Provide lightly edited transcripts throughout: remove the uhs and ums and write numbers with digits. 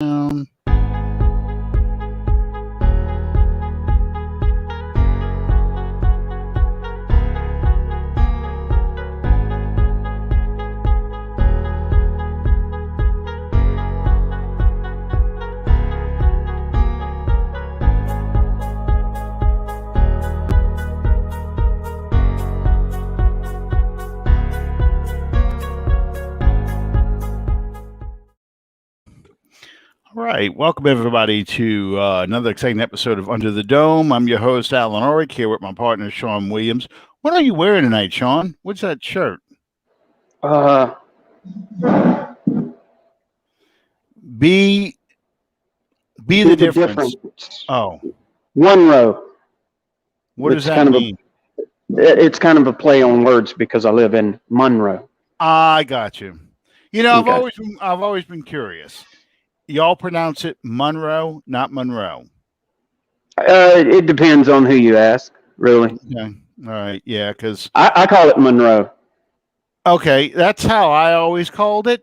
Um, all right, welcome everybody to another exciting episode of Under the Dome. I'm your host, Alan Orick, here with my partner, Sean Williams. What are you wearing tonight, Sean? What's that shirt? Uh, Be the difference. Oh, One row. what does It's that kind of mean? It's kind of a play on words because I live in Monroe. I got you. You know, Okay. I've always been curious. Y'all pronounce it Monroe, not Monroe. It depends on who you ask, really. Okay. All right. Yeah, because I call it Monroe. okay, that's how I always called it.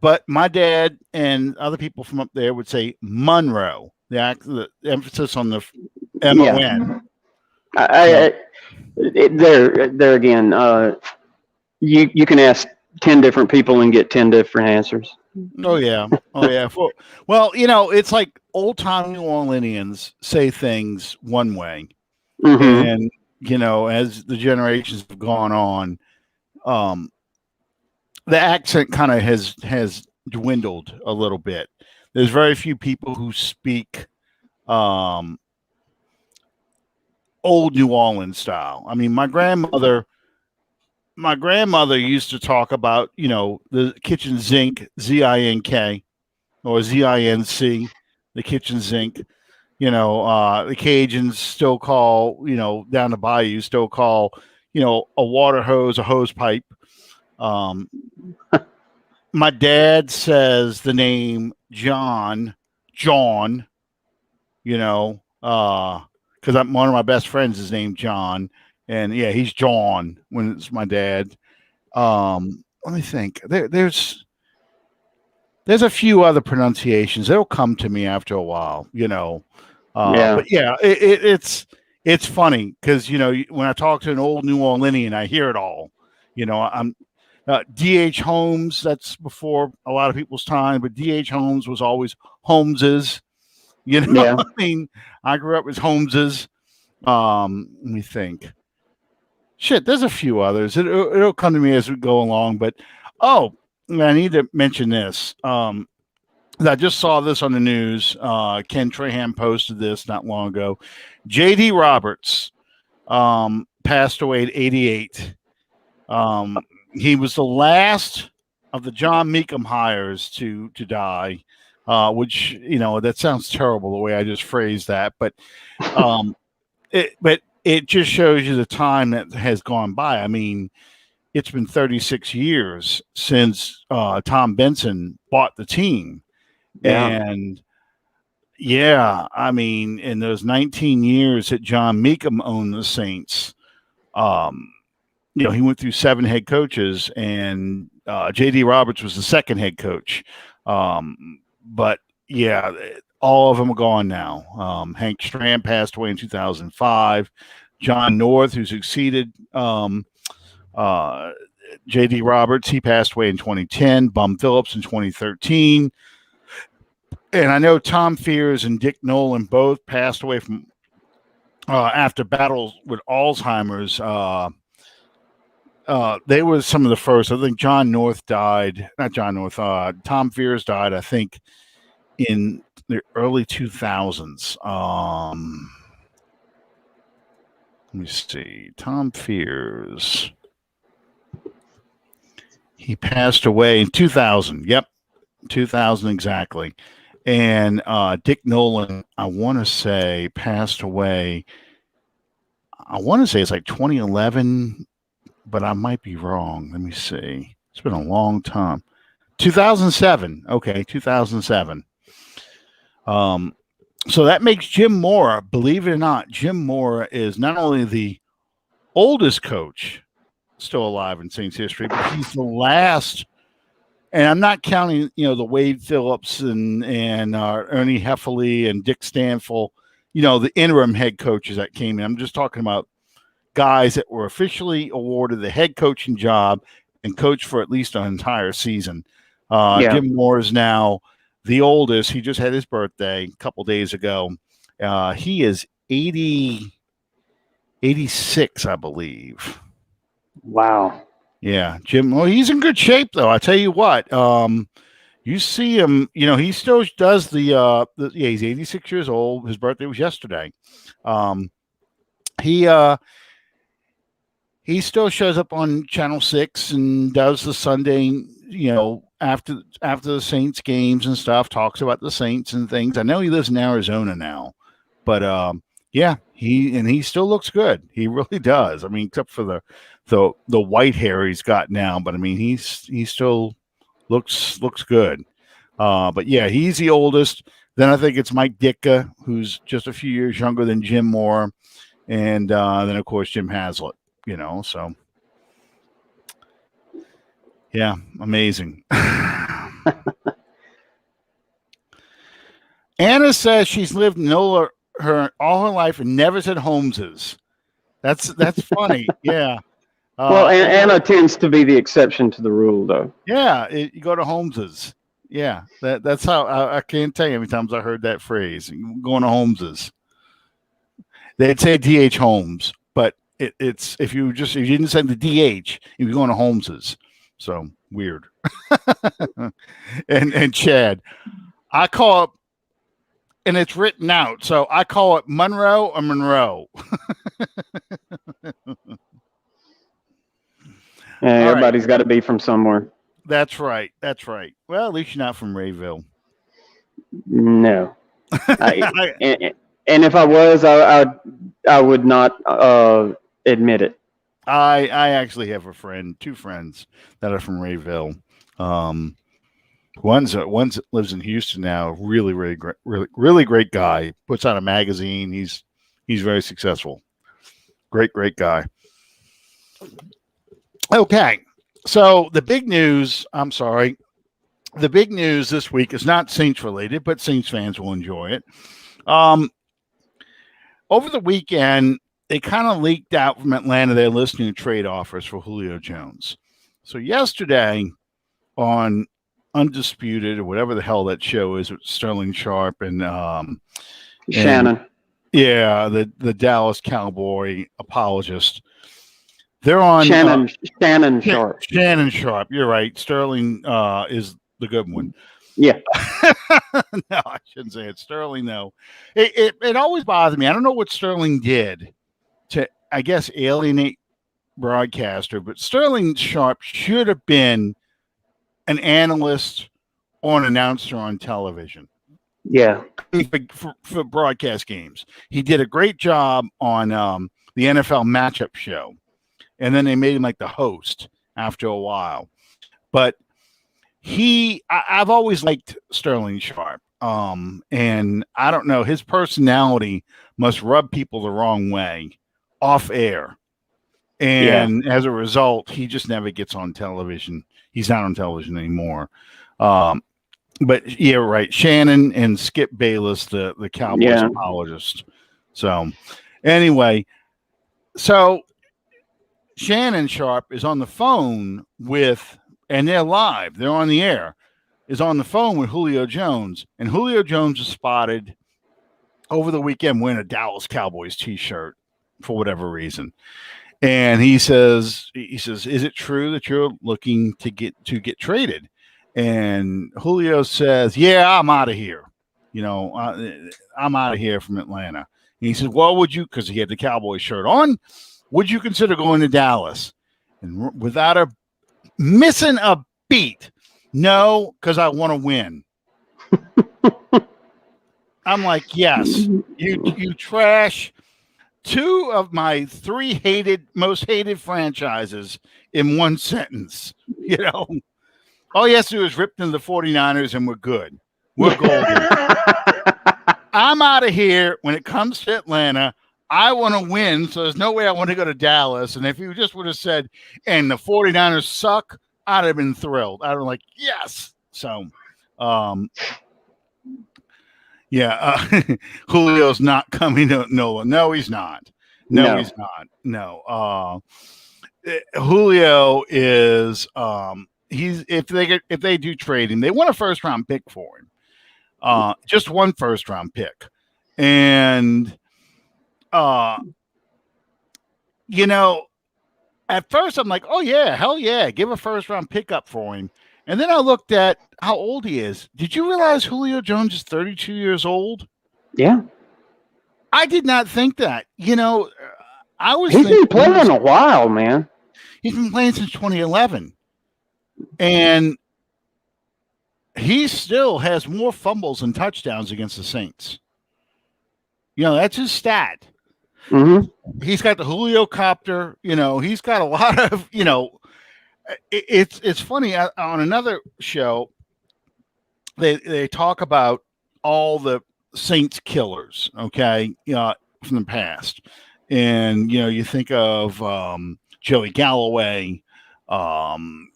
But my dad and other people from up there would say Monroe. The emphasis on the MON. There again. You can ask 10 different people and get 10 different answers. Oh yeah. Well, you know, it's like old time New Orleanians say things one way, Mm-hmm. and you know, as the generations have gone on, the accent kind of has dwindled a little bit. There's very few people who speak old New Orleans style. I mean, my grandmother used to talk about, you know, the kitchen zinc, ZINK, or ZINC, the kitchen zinc. You know, the Cajuns still call, you know, down the bayou still call, you know, a water hose a hose pipe. My dad says the name John, you know, because one of my best friends is named John, and yeah, he's John when it's my dad. Let me think. There's a few other pronunciations. They'll come to me after a while, you know. But yeah, it's funny because, you know, when I talk to an old New Orleanian, I hear it all. You know, I'm D.H. Holmes. That's before a lot of people's time, but D.H. Holmes was always Holmes's. You know, Yeah. I mean, I grew up as Holmes's. Let me think. Shit, there's a few others. It'll come to me as we go along. But I need to mention this. I just saw this on the news. Ken Trahan posted this not long ago. J.D. Roberts passed away at 88. He was the last of the John Meekum hires to die, which, you know, that sounds terrible the way I just phrased that, but it just shows you the time that has gone by. I mean, it's been 36 years since Tom Benson bought the team. Yeah. And yeah, I mean, in those 19 years that John Meekum owned the Saints, you know, he went through 7 head coaches, and J.D. Roberts was the second head coach. But yeah, all of them are gone now. Hank Stram passed away in 2005. John North, who succeeded J.D. Roberts, he passed away in 2010. Bum Phillips in 2013. And I know Tom Fears and Dick Nolan both passed away from after battles with Alzheimer's. They were some of the first. I think John North died. Not John North. Tom Fears died, I think, in the early 2000s. Let me see. Tom Fears. He passed away in 2000. Yep, 2000 exactly. And Dick Nolan, I want to say, passed away. I want to say it's like 2011, but I might be wrong. Let me see. It's been a long time. 2007. Okay, 2007. So that makes Jim Mora, believe it or not, Jim Mora is not only the oldest coach still alive in Saints history, but he's the last and I'm not counting, the Wade Phillips and Ernie Heffley and Dick Stanfill, the interim head coaches that came in. I'm just talking about guys that were officially awarded the head coaching job and coached for at least an entire season. Jim Moore is now the oldest. He just had his birthday a couple days ago. He is 86, I believe. Wow. Yeah, Jim. Well, he's in good shape, though. I tell you what. You see him. He still does the. He's 86 years old. His birthday was yesterday. He still shows up on Channel 6 and does the Sunday. After the Saints games and stuff, talks about the Saints and things. I know he lives in Arizona now, but yeah, he still looks good. He really does. I mean, except for the white hair he's got now, but I mean, he still looks good. But yeah, he's the oldest. Then I think it's Mike Ditka, who's just a few years younger than Jim Moore, and then of course Jim Haslett. So yeah, amazing. Anna says she's lived in NOLA all her life and never said Holmes's. That's funny. Yeah. Well, Anna tends to be the exception to the rule, though. Yeah, you go to Holmes's. Yeah, that's how I can't tell you how many times I heard that phrase. Going to Holmes's. They'd say DH Holmes, but it's if you didn't send the DH, you'd be going to Holmes's. So weird. and Chad, I call it, and it's written out. So I call it Monroe or Monroe. Everybody's got to be from somewhere. That's right. Well, at least you're not from Rayville. No. And if I was, I would not admit it. I actually have two friends that are from Rayville. One's lives in Houston now. Really great guy. Puts out a magazine. He's very successful. Great guy. Okay, so the big news. The big news this week is not Saints related, but Saints fans will enjoy it. Over the weekend, they kind of leaked out from Atlanta they're listening to trade offers for Julio Jones. So yesterday on Undisputed or whatever the hell that show is with Sterling Sharp and Shannon. Yeah, the Dallas Cowboy apologist. They're on Shannon Sharp. Shannon Sharp. You're right. Sterling is the good one. Yeah. No, I shouldn't say it. Sterling, though. It always bothered me. I don't know what Sterling did to, I guess, alienate broadcaster, but Sterling Sharp should have been an analyst or an announcer on television. Yeah. For broadcast games. He did a great job on the NFL matchup show. And then they made him like the host after a while. But I've always liked Sterling Sharp. And I don't know, his personality must rub people the wrong way off air. And as a result, he just never gets on television. He's not on television anymore. But yeah, right. Shannon and Skip Bayless, the Cowboys apologist. So anyway, Shannon Sharp is on the phone and they're live. They're on the air. Is on the phone with Julio Jones, and Julio Jones is spotted over the weekend wearing a Dallas Cowboys t-shirt for whatever reason. And he says, "Is it true that you're looking to get traded?" And Julio says, "Yeah, I'm out of here. I'm out of here from Atlanta." And he says, "Well, would you?" Because he had the Cowboys shirt on. Would you consider going to Dallas? And without missing a beat, no, because I want to win. I'm like, yes, you trash two of my three most hated franchises in one sentence. All he has to do is rip into the 49ers and we're good. We're golden. I'm out of here when it comes to Atlanta. I want to win, so there's no way I want to go to Dallas. And if you just would have said, and the 49ers suck, I'd have been thrilled. I'd have been like, yes. So, um, yeah, Julio's not coming to NOLA. No, he's not. No, No. he's not. No. Julio is he's if they do trade him, they want a first round pick for him. Just one first round pick. And you know, at first I'm like, oh yeah, hell yeah, give a first round pick up for him. And then I looked at how old he is. Did you realize Julio Jones is 32 years old? Yeah. I did not think that. You know, I was He's been playing a while, man. He's been playing since 2011. And he still has more fumbles and touchdowns against the Saints. You know, that's his stat. Mm-hmm. He's got the Julio copter. You know, he's got a lot of, you know, it's funny. On another show, they talk about all the Saints killers, okay, from the past. And, you know, you think of Joey Galloway, Golden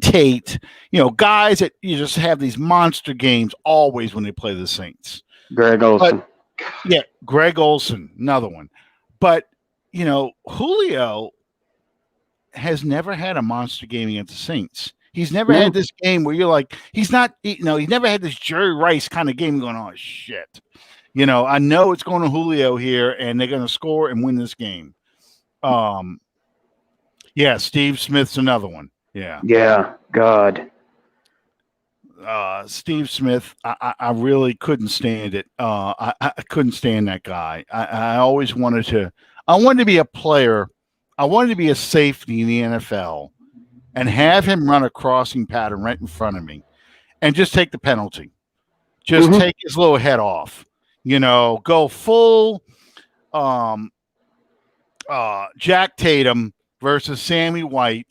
Tate, you know, guys that you just have these monster games always when they play the Saints. Greg Olsen. Yeah, Greg Olsen, another one. But, you know, Julio has never had a monster game against the Saints. He's never had this game where you're like, he's not, you know, he's never had this Jerry Rice kind of game going, oh, shit. You know, I know it's going to Julio here, and they're going to score and win this game. Yeah, Steve Smith's another one. Yeah. Yeah, God. Steve Smith, I really couldn't stand it. I couldn't stand that guy. I always wanted to be a player. I wanted to be a safety in the NFL and have him run a crossing pattern right in front of me and just take the penalty. Just take his little head off. You know, go full Jack Tatum versus Sammy White.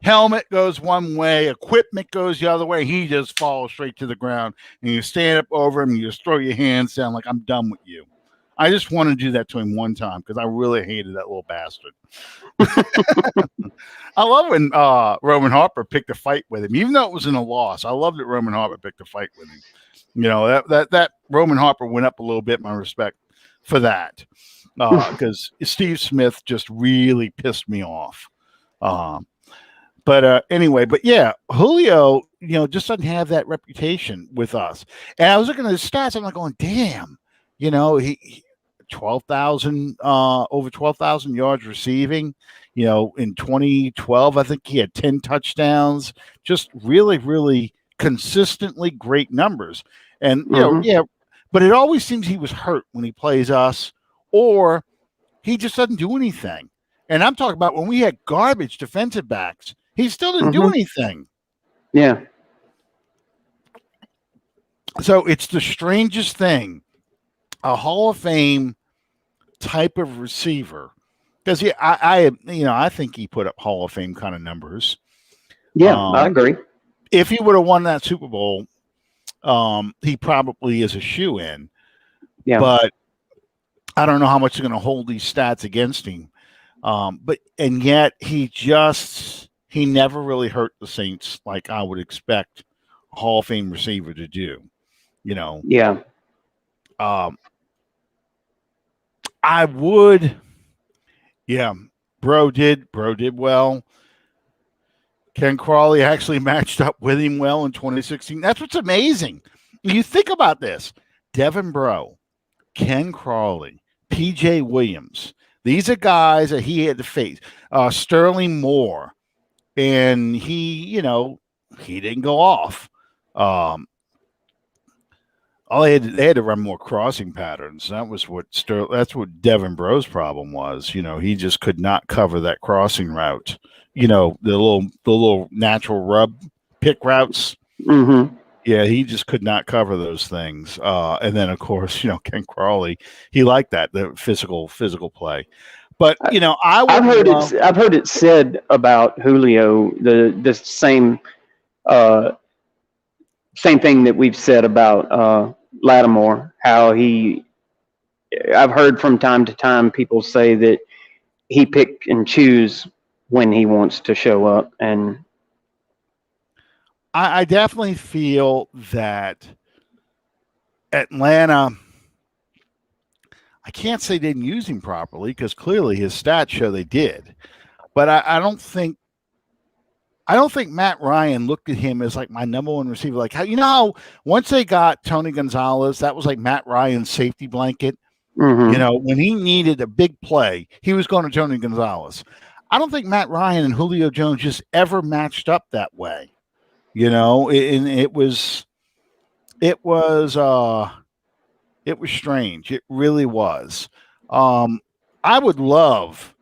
Helmet goes one way, equipment goes the other way. He just falls straight to the ground, and you stand up over him, and you just throw your hands down like, I'm done with you. I just want to do that to him one time because I really hated that little bastard. I love when Roman Harper picked a fight with him, even though it was in a loss. I loved that Roman Harper picked a fight with him. You know, that Roman Harper went up a little bit, my respect for that, because Steve Smith just really pissed me off. But anyway, but yeah, Julio, you know, just doesn't have that reputation with us. And I was looking at his stats. I'm like going, damn, you know, he 12,000, over 12,000 yards receiving. You know, in 2012, I think he had 10 touchdowns. Just really, really consistently great numbers. And you know, yeah, but it always seems he was hurt when he plays us, or he just doesn't do anything. And I'm talking about when we had garbage defensive backs. He still didn't do anything. Yeah. So it's the strangest thing. A Hall of Fame type of receiver. Because I think he put up Hall of Fame kind of numbers. Yeah, I agree. If he would have won that Super Bowl, he probably is a shoe-in. Yeah. But I don't know how much is going to hold these stats against him. And yet he never really hurt the Saints like I would expect a Hall of Fame receiver to do, you know? Yeah. I would. Yeah. Bro did well. Ken Crawley actually matched up with him well in 2016. That's what's amazing. You think about this. Devin Bro, Ken Crawley, PJ Williams. These are guys that he had to face. Sterling Moore. And he didn't go off. They had to run more crossing patterns. That's what Devin Bro's problem was. You know, he just could not cover that crossing route. You know, the little natural rub pick routes. Mm-hmm. Yeah, he just could not cover those things. And then of course, you know, Ken Crawley, he liked that, the physical play. But you know, I've heard it said about Julio the same thing that we've said about Lattimore. How I've heard from time to time people say that he pick and choose when he wants to show up. And I definitely feel that Atlanta, I can't say they didn't use him properly because clearly his stats show they did. But I don't think Matt Ryan looked at him as like my number one receiver. Like how once they got Tony Gonzalez, that was like Matt Ryan's safety blanket. When he needed a big play, he was going to Tony Gonzalez. I don't think Matt Ryan and Julio Jones just ever matched up that way. It was strange. It really was. I would love.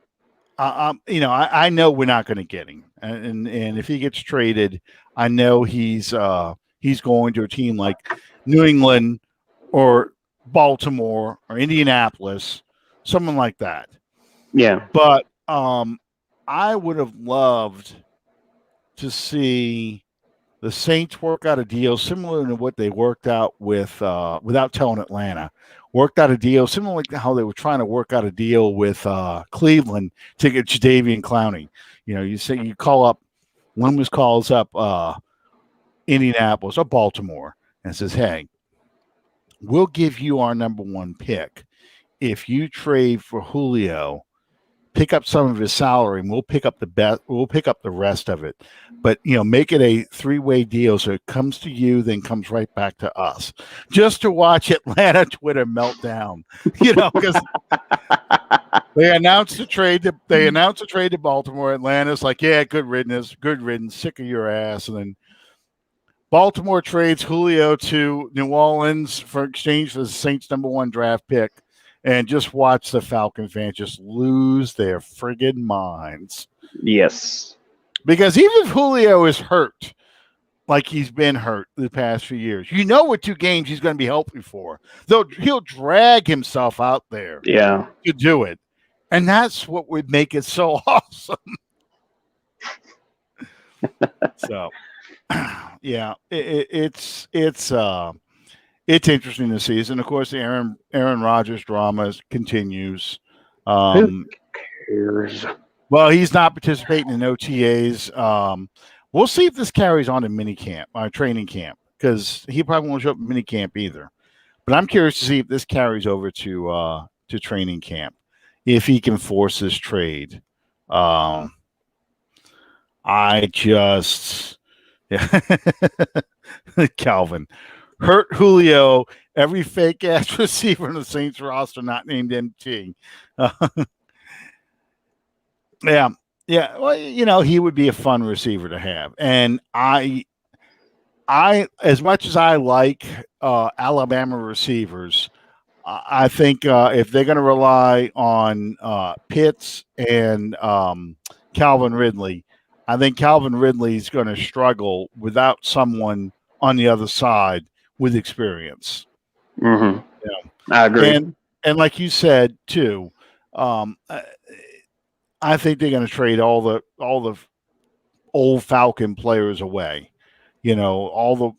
I know we're not going to get him, and if he gets traded, I know he's going to a team like New England or Baltimore or Indianapolis, someone like that. Yeah. But I would have loved to see the Saints work out a deal similar to what they worked out with without telling Atlanta. Worked out a deal similar to how they were trying to work out a deal with Cleveland to get Jadeveon Clowney. You call up, Loomis calls up Indianapolis or Baltimore and says, "Hey, we'll give you our number one pick if you trade for Julio, pick up some of his salary, and we'll pick up the rest of it. But make it a three-way deal so it comes to you, then comes right back to us." Just to watch Atlanta Twitter melt down, because they announced the trade to Baltimore. Atlanta's like, "Yeah, good riddance, sick of your ass." And then Baltimore trades Julio to New Orleans for exchange for the Saints' number one draft pick. And just watch the Falcon fans just lose their friggin' minds. Yes. Because even if Julio is hurt, like he's been hurt the past few years, what 2 games he's going to be healthy for. Though he'll drag himself out there to do it. And that's what would make it so awesome. So, yeah, it's interesting this season. Of course, the Aaron Rodgers drama continues. Who cares? Well, he's not participating in OTAs. We'll see if this carries on in minicamp, training camp, because he probably won't show up in minicamp either. But I'm curious to see if this carries over to training camp, if he can force this trade. I just, Calvin. Hurt Julio, every fake ass receiver in the Saints roster not named MT. Yeah. Well, he would be a fun receiver to have. And I as much as I like Alabama receivers, I think if they're going to rely on Pitts and Calvin Ridley, I think Calvin Ridley is going to struggle without someone on the other side with experience. Mm-hmm. Yeah, I agree. And like you said too, I think they're going to trade all the old Falcon players away. All the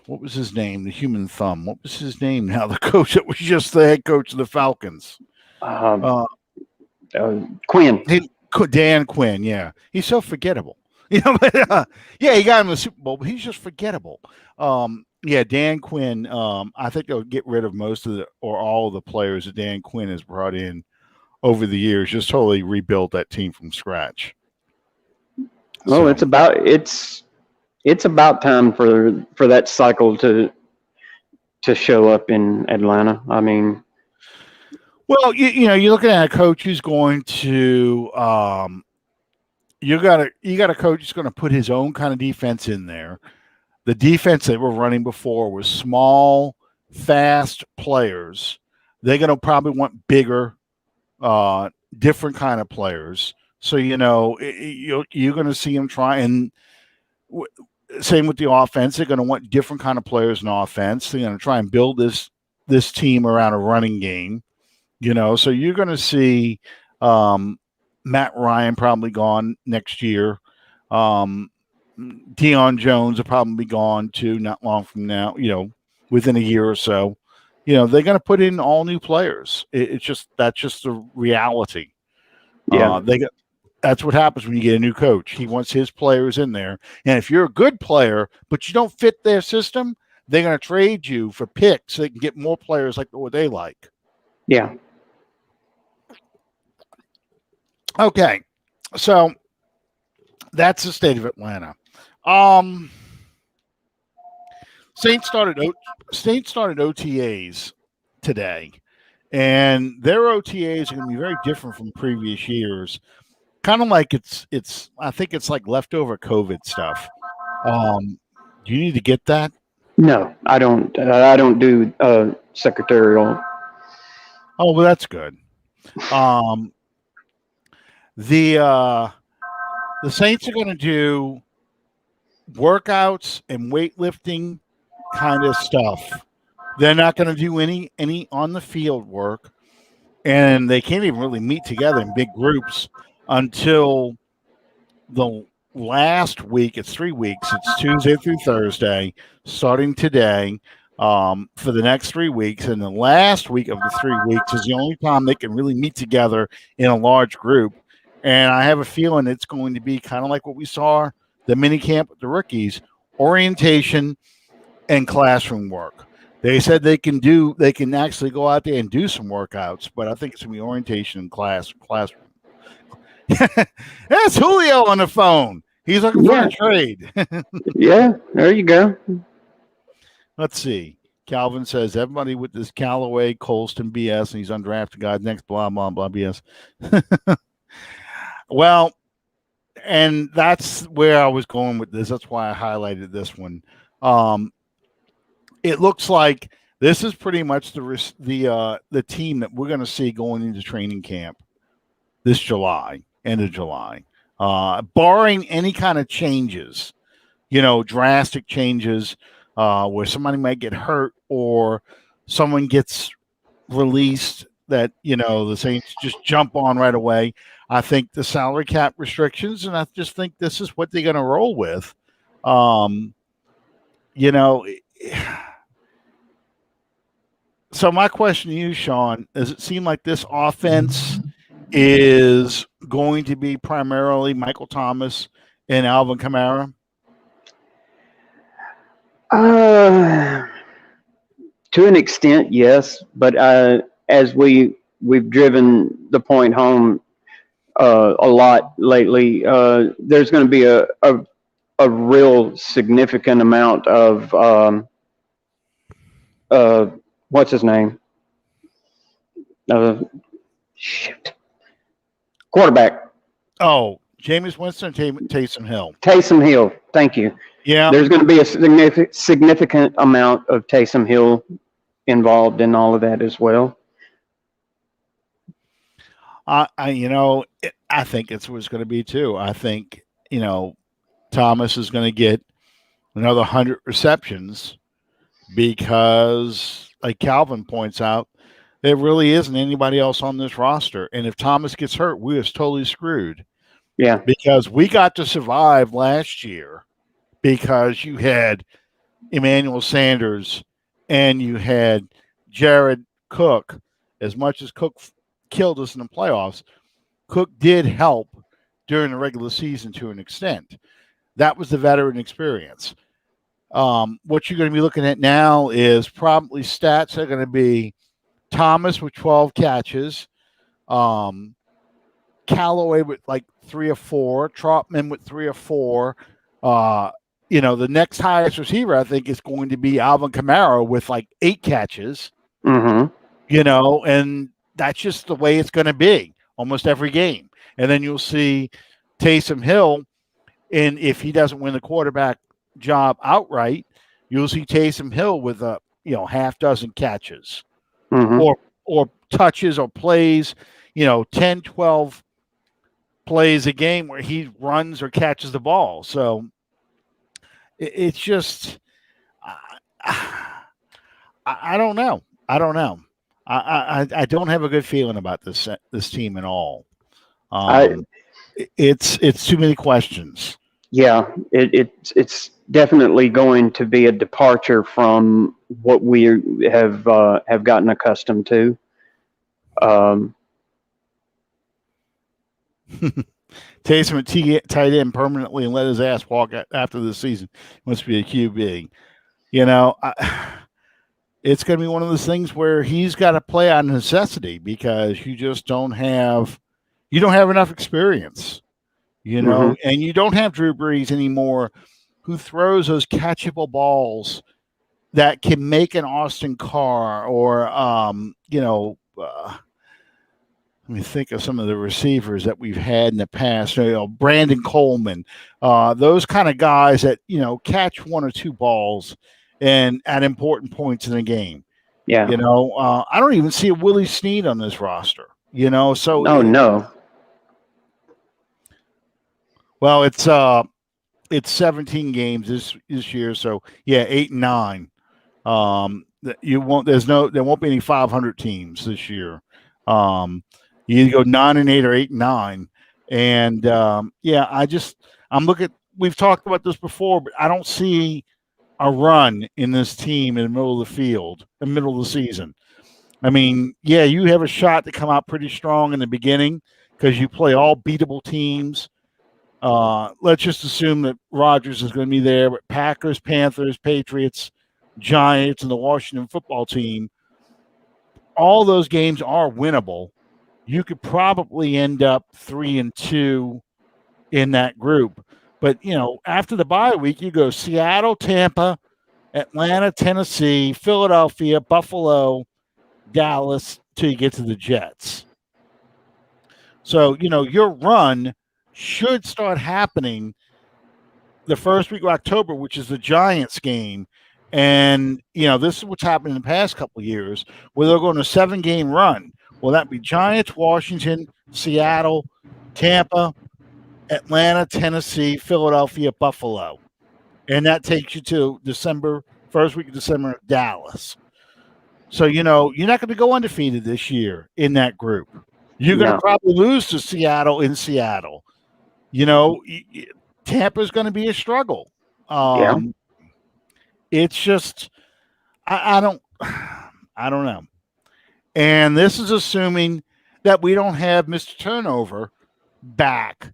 what was his name? The human thumb. What was his name now? The coach that was just the head coach of the Falcons. Quinn. Dan Quinn. Yeah, he's so forgettable. But, he got him the Super Bowl, but he's just forgettable. Dan Quinn. I think they'll get rid of most of or all of the players that Dan Quinn has brought in over the years. Just totally rebuild that team from scratch. Well, it's about time for that cycle to show up in Atlanta. I mean, well, you're looking at a coach who's going to. You got a coach who's going to put his own kind of defense in there. The defense they were running before was small, fast players. They're going to probably want bigger, different kind of players. So you're going to see them try, and same with the offense. They're going to want different kind of players in offense. They're going to try and build this team around a running game. So you're going to see Matt Ryan probably gone next year. Deion Jones will probably be gone too, not long from now, within a year or so. They're going to put in all new players. That's just the reality. Yeah. That's what happens when you get a new coach. He wants his players in there. And if you're a good player, but you don't fit their system, they're going to trade you for picks so they can get more players like what they like. Yeah. Okay. So that's the state of Atlanta. Saints started OTAs today. And their OTAs are going to be very different from previous years. Kind of like it's I think it's like leftover COVID stuff. Do you need to get that? No, I don't. I don't do secretarial. Oh, well, that's good. Um, the Saints are going to do workouts and weightlifting kind of stuff. They're not going to do any on the field work, and they can't even really meet together in big groups until the last week. It's 3 weeks. It's Tuesday through Thursday, starting today, for the next 3 weeks. And the last week of the 3 weeks is the only time they can really meet together in a large group. And I have a feeling it's going to be kind of like what we saw the minicamp with the rookies, orientation and classroom work. They said they can actually go out there and do some workouts, but I think it's going to be orientation and classroom. That's Julio on the phone. He's looking for a trade. Yeah, there you go. Let's see. Calvin says everybody with this Callaway, Colston BS, and he's undrafted guys next, blah, blah, blah, BS. Well, and that's where I was going with this. That's why I highlighted this one. It looks like this is pretty much the team that we're going to see going into training camp this July, end of July, barring any kind of changes, drastic changes where somebody might get hurt or someone gets released that, the Saints just jump on right away. I think the salary cap restrictions, and I just think this is what they're going to roll with. So my question to you, Sean, does it seem like this offense is going to be primarily Michael Thomas and Alvin Kamara? To an extent, yes. But as we've driven the point home a lot lately, there's going to be a real significant amount of what's his name? Quarterback. Oh, Jameis Winston, Taysom Hill. Taysom Hill. Thank you. Yeah. There's going to be a significant amount of Taysom Hill involved in all of that as well. I think it's what it's going to be too. I think, Thomas is going to get another 100 receptions because, like Calvin points out, there really isn't anybody else on this roster. And if Thomas gets hurt, we are totally screwed. Yeah. Because we got to survive last year because you had Emmanuel Sanders and you had Jared Cook. As much as Cook killed us in the playoffs, Cook did help during the regular season to an extent. That was the veteran experience. What you're going to be looking at now is probably stats that are going to be Thomas with 12 catches, Callaway with like 3 or 4, Trotman with 3 or 4. The next highest receiver, I think, is going to be Alvin Kamara with like 8 catches. Mm-hmm. And that's just the way it's going to be almost every game. And then you'll see Taysom Hill, and if he doesn't win the quarterback job outright, you'll see Taysom Hill with half dozen catches, mm-hmm. or touches or plays, 10, 12 plays a game where he runs or catches the ball. So it's just, I don't know. I don't know. I don't have a good feeling about this team at all. It's too many questions. Yeah, it's definitely going to be a departure from what we have gotten accustomed to. Taysom at tight end permanently and let his ass walk after the season. Must be a QB. You know, it's going to be one of those things where he's got to play on necessity because you just don't have enough experience. You know, and you don't have Drew Brees anymore, who throws those catchable balls that can make an Austin Carr or let me think of some of the receivers that we've had in the past. You know, Brandon Coleman, those kind of guys that catch one or two balls and at important points in the game. Yeah. I don't even see a Willie Snead on this roster. So no. Well, it's 17 games this year, so yeah, 8 and 9. There won't be any 500 teams this year. You either go 9 and 8 or 8 and 9, and I'm looking. We've talked about this before, but I don't see a run in this team in the middle of the field, in the middle of the season. I mean, yeah, you have a shot to come out pretty strong in the beginning because you play all beatable teams. Let's just assume that Rodgers is going to be there, but Packers, Panthers, Patriots, Giants, and the Washington football team, all those games are winnable. You could probably end up 3-2 in that group. But, after the bye week, you go Seattle, Tampa, Atlanta, Tennessee, Philadelphia, Buffalo, Dallas, till you get to the Jets. So, your run should start happening the first week of October, which is the Giants game. And, this is what's happened in the past couple of years where they're going a 7-game run. Will that be Giants, Washington, Seattle, Tampa, Atlanta, Tennessee, Philadelphia, Buffalo? And that takes you to first week of December, Dallas. So, you're not going to go undefeated this year in that group. You're going to probably lose to Seattle in Seattle. Tampa's going to be a struggle. It's just, I don't know. And this is assuming that we don't have Mr. Turnover back,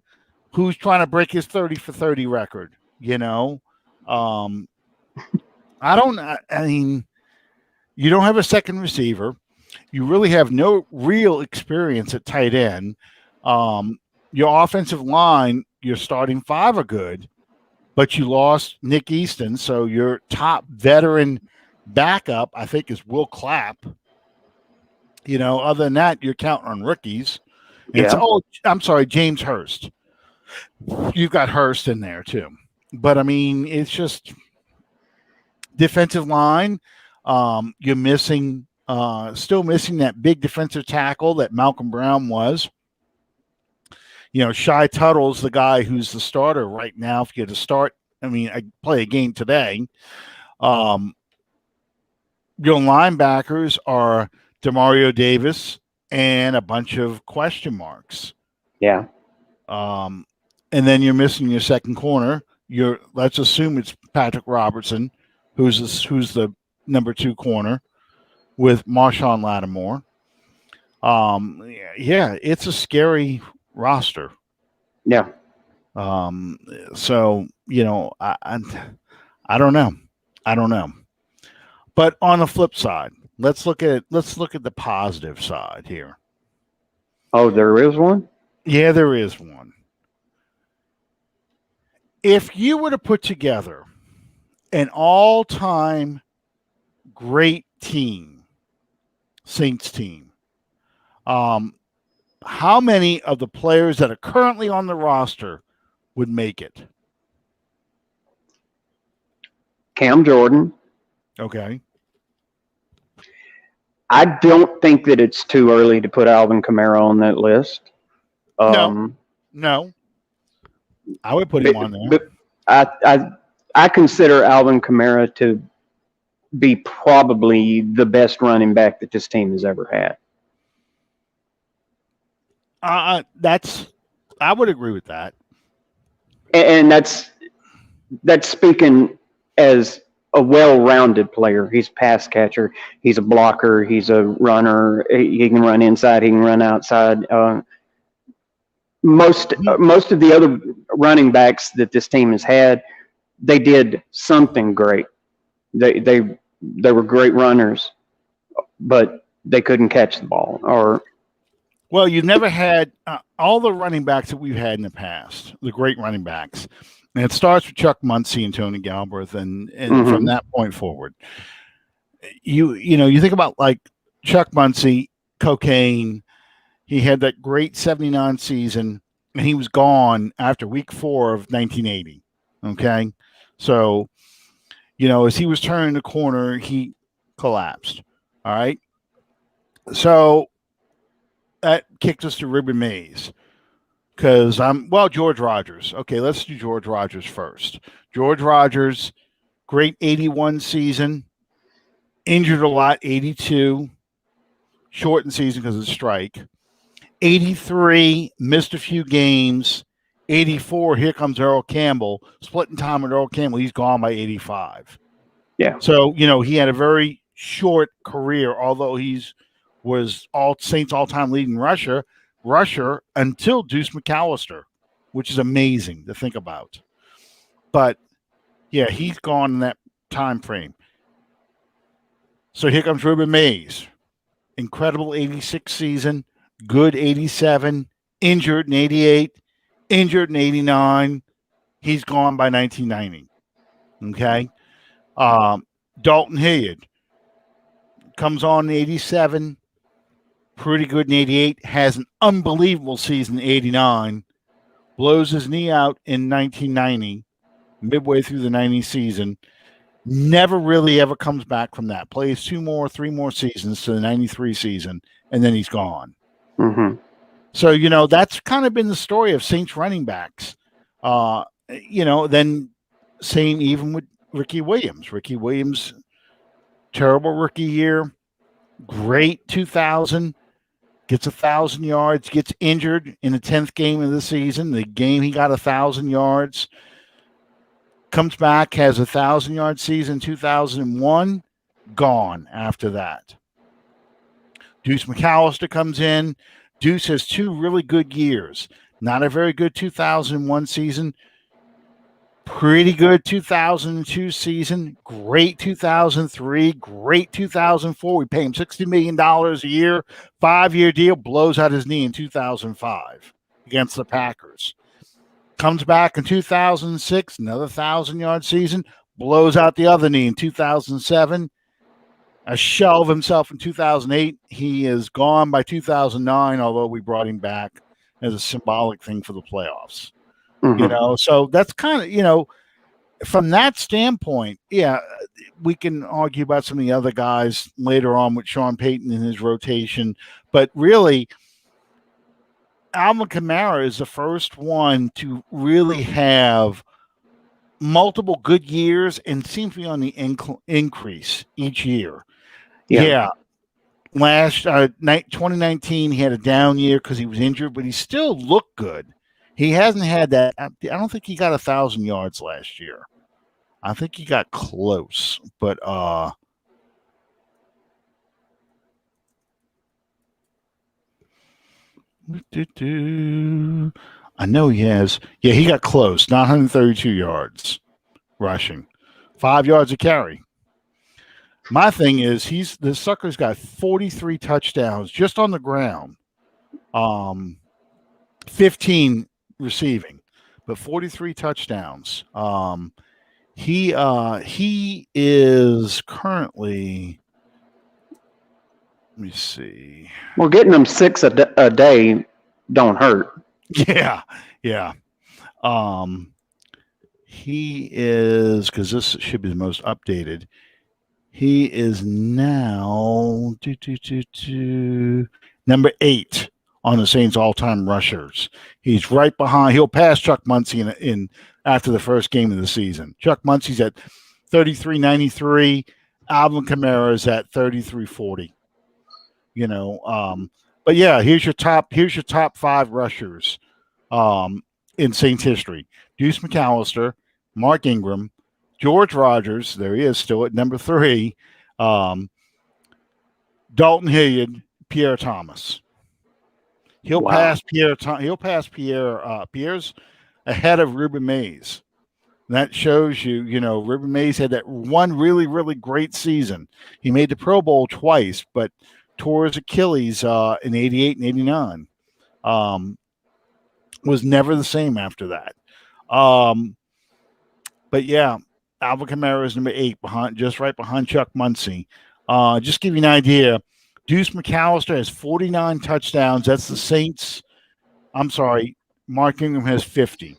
who's trying to break his 30 for 30 record. I mean, you don't have a second receiver. You really have no real experience at tight end. Your offensive line, your starting 5 are good, but you lost Nick Easton, so your top veteran backup, I think, is Will Clapp. Other than that, you're counting on rookies. I'm sorry, James Hurst. You've got Hurst in there too. But I mean, it's just defensive line. You're missing, still missing that big defensive tackle that Malcolm Brown was. Shy Tuttle's the guy who's the starter right now. If you had to start, I play a game today. Your linebackers are Demario Davis and a bunch of question marks. Yeah. And then you're missing your second corner. Let's assume it's Patrick Robertson, who's the number 2 corner with Marshawn Lattimore. It's a scary roster. Yeah. So, I don't know. But on the flip side, let's look at the positive side here. Oh, there is one? Yeah, there is one. If you were to put together an all-time great team, Saints team, how many of the players that are currently on the roster would make it? Cam Jordan. Okay. I don't think that it's too early to put Alvin Kamara on that list. No. I would put him on there. But I consider Alvin Kamara to be probably the best running back that this team has ever had. I would agree with that. And that's speaking as a well-rounded player. He's a pass catcher. He's a blocker. He's a runner. He can run inside. He can run outside. Most of the other running backs that this team has had, they did something great. They were great runners, but they couldn't catch the ball. Or Well, you've never had all the running backs that we've had in the past, the great running backs. And it starts with Chuck Muncie and Tony Galbraith, and from that point forward, you think about like Chuck Muncie, cocaine. He had that great '79 season, and he was gone after week 4 of 1980. Okay, so as he was turning the corner, he collapsed. All right, so that kicked us to Ribbon Maze. Because George Rogers. Okay, let's do George Rogers first. George Rogers, great 81 season, injured a lot, 82, shortened season because of the strike. 83, missed a few games. 84, here comes Earl Campbell, splitting time with Earl Campbell. He's gone by 85. Yeah. So, he had a very short career, although was Saints all-time leading rusher until Deuce McAllister, which is amazing to think about. But yeah, he's gone in that time frame. So here comes Ruben Mays. Incredible 86 season, good 87, injured in 88, injured in 89. He's gone by 1990. Okay. Dalton Hilliard comes on in 87. Pretty good in 88, has an unbelievable season in 89, blows his knee out in 1990, midway through the 90 season, never really ever comes back from that, plays 3 more seasons to the 93 season, and then he's gone. Mm-hmm. So, that's kind of been the story of Saints running backs. Then same even with Ricky Williams. Ricky Williams, terrible rookie year, great 2000, gets 1,000 yards, gets injured in the 10th game of the season. The game he got 1,000 yards, comes back, has 1,000-yard season 2001, gone after that. Deuce McAllister comes in. Deuce has 2 really good years. Not a very good 2001 season. Pretty good 2002 season. Great 2003. Great 2004. We pay him $60 million a year. 5-year deal. Blows out his knee in 2005 against the Packers. Comes back in 2006. Another 1,000-yard season. Blows out the other knee in 2007. A shell of himself in 2008. He is gone by 2009, although we brought him back as a symbolic thing for the playoffs. Mm-hmm. So that's kind of, from that standpoint, yeah, we can argue about some of the other guys later on with Sean Payton in his rotation. But really, Alvin Kamara is the first one to really have multiple good years and seems to be on the increase each year. Yeah. Last 2019, he had a down year because he was injured, but he still looked good. He hasn't had that. I don't think he got 1,000 yards last year. I think he got close, but I know he has. Yeah, he got close. 932 yards rushing, 5 yards a carry. My thing is, the sucker's got 43 touchdowns just on the ground, 15 receiving, but 43 touchdowns. He is currently, let me see. Well, getting them 6 a day don't hurt. Yeah. He is, because this should be the most updated. He is now number 8 on the Saints all-time rushers. He's right behind. He'll pass Chuck Muncie in after the first game of the season. Chuck Muncie's at 33.93. Alvin Kamara is at 33.40. But yeah, here's your top 5 rushers in Saints history. Deuce McAllister, Mark Ingram, George Rogers, there he is still at number 3. Dalton Hilliard, Pierre Thomas. He'll Wow. pass Pierre. He'll pass Pierre's ahead of Ruben Mays. That shows you, Ruben Mays had that one really, really great season. He made the Pro Bowl twice, but tore his Achilles in '88 and '89. Was never the same after that. But yeah, Alvin Kamara is number 8, just right behind Chuck Muncie. Just give you an idea, Deuce McAllister has 49 touchdowns. That's the Saints. I'm sorry, Mark Ingram has 50.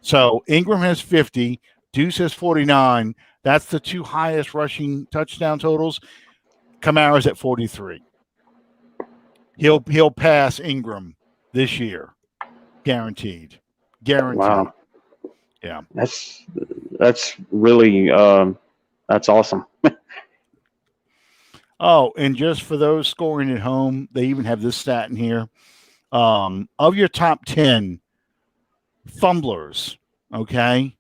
So Ingram has 50, Deuce has 49. That's the two highest rushing touchdown totals. Kamara's at 43. He'll pass Ingram this year, guaranteed. Wow. Yeah, that's really that's awesome. Oh, and just for those scoring at home, they even have this stat in here. Of your top 10 fumblers, okay,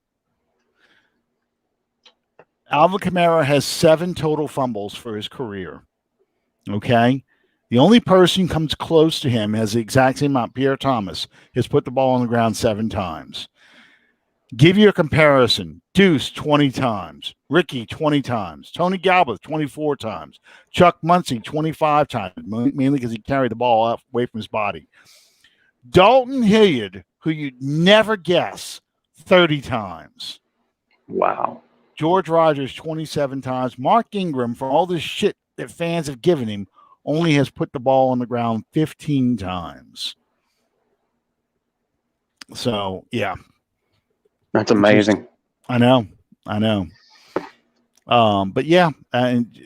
Alvin Kamara has 7 total fumbles for his career. Okay. The only person who comes close to him has the exact same amount. Pierre Thomas has put the ball on the ground 7 times. Give you a comparison. Deuce 20 times. Ricky 20 times. Tony Galbraith 24 times. Chuck Muncie 25 times, mainly because he carried the ball away from his body. Dalton Hilliard, who you'd never guess, 30 times. Wow. George Rogers 27 times. Mark Ingram, for all this shit that fans have given him, only has put the ball on the ground 15 times. So, yeah. That's amazing. I know. But yeah, and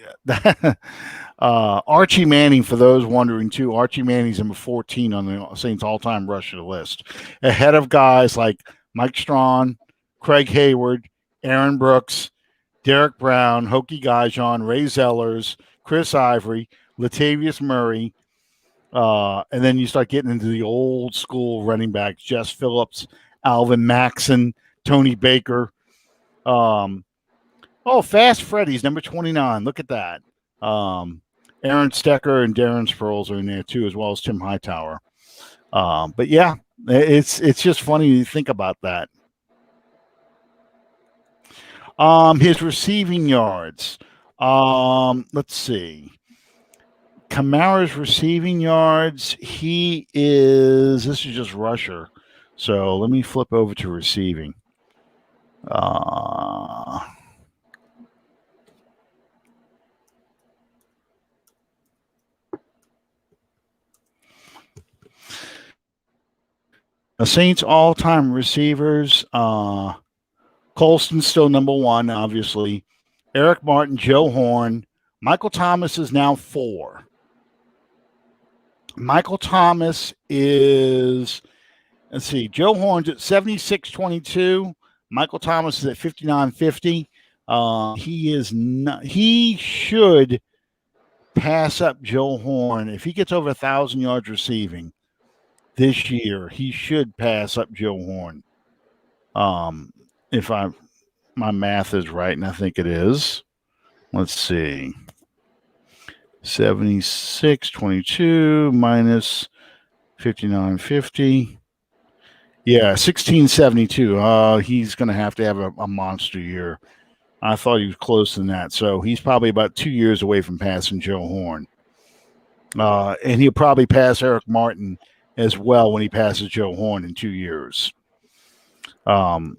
Archie Manning, for those wondering too, Archie Manning's number 14 on the Saints all-time rusher list, ahead of guys like Mike Strawn, Craig Hayward, Aaron Brooks, Derek Brown, Hokie Gajan, Ray Zellers, Chris Ivory, Latavius Murray, and then you start getting into the old school running backs: Jess Phillips, Alvin Maxson, Tony Baker. Fast Freddy's number 29. Look at that. Aaron Stecker and Darren Sproles are in there too, as well as Tim Hightower. But yeah, it's just funny to think about that. His receiving yards. Let's see. Kamara's receiving yards. This is just rusher. So let me flip over to receiving. The Saints all-time receivers. Colston's still number 1, obviously. Eric Martin, Joe Horn. Michael Thomas is now 4. Michael Thomas is, let's see, Joe Horn's at 76.22. Michael Thomas is at 59.50. He should pass up Joe Horn. If he gets over 1,000 yards receiving this year, he should pass up Joe Horn. If my math is right, and I think it is. Let's see. 76.22 minus 59.50. Yeah, 16.72. He's going to have a monster year. I thought he was close than that. So he's probably about 2 years away from passing Joe Horn. And he'll probably pass Eric Martin as well when he passes Joe Horn in 2 years. But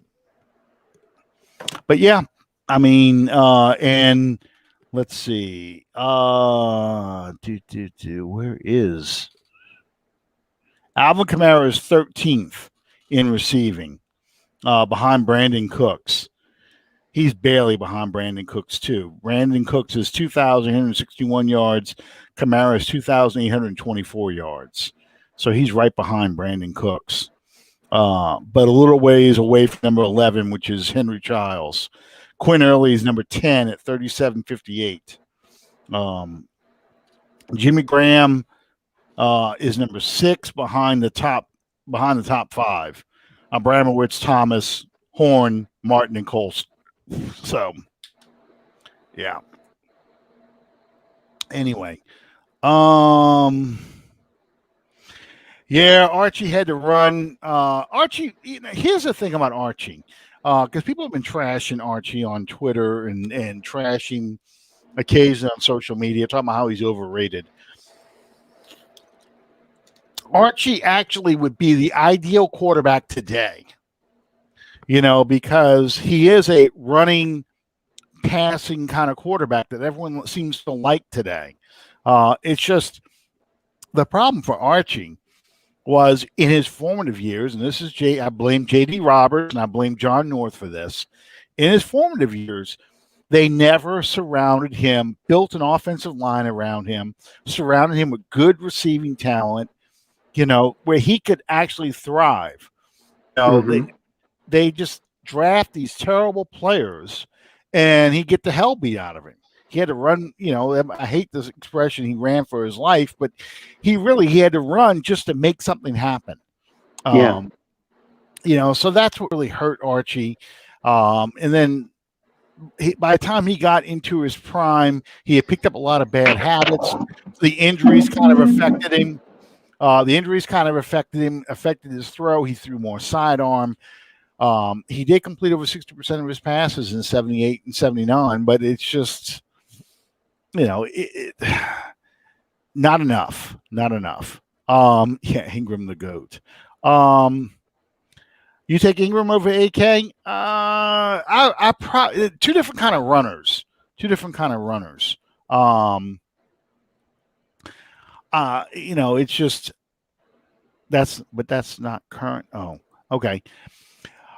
yeah, I mean, and let's see. Where is Alvin Kamara is 13th in receiving, behind Brandon Cooks. He's barely behind Brandon Cooks too. Brandon Cooks is 2,861 yards. Kamara is 2,824 yards. So he's right behind Brandon Cooks. But a little ways away from number 11, which is Henry Childs. Quinn Early is number 10 at 37.58. Jimmy Graham is number 6 behind the top 5. Abramowitz, Thomas, Horn, Martin, and Colston. So, yeah. Anyway, Yeah, Archie had to run. Archie, here's the thing about Archie, because people have been trashing Archie on Twitter and trashing occasionally on social media, talking about how he's overrated. Archie actually would be the ideal quarterback today, because he is a running, passing kind of quarterback that everyone seems to like today. It's just the problem for Archie was in his formative years, and this is I blame J.D. Roberts and I blame John North for this. In his formative years, they never surrounded him, built an offensive line around him, surrounded him with good receiving talent, where he could actually thrive. They just draft these terrible players and he get the hell beat out of him. He had to run, I hate this expression, he ran for his life, but he had to run just to make something happen. So that's what really hurt Archie. And then by the time he got into his prime, he had picked up a lot of bad habits. The injuries kind of affected him. Affected his throw. He threw more sidearm. He did complete over 60% of his passes in 78 and 79, but it's just, not enough. Ingram the GOAT. You take Ingram over AK? I probably two different kind of runners. It's just that's not current. Oh, okay.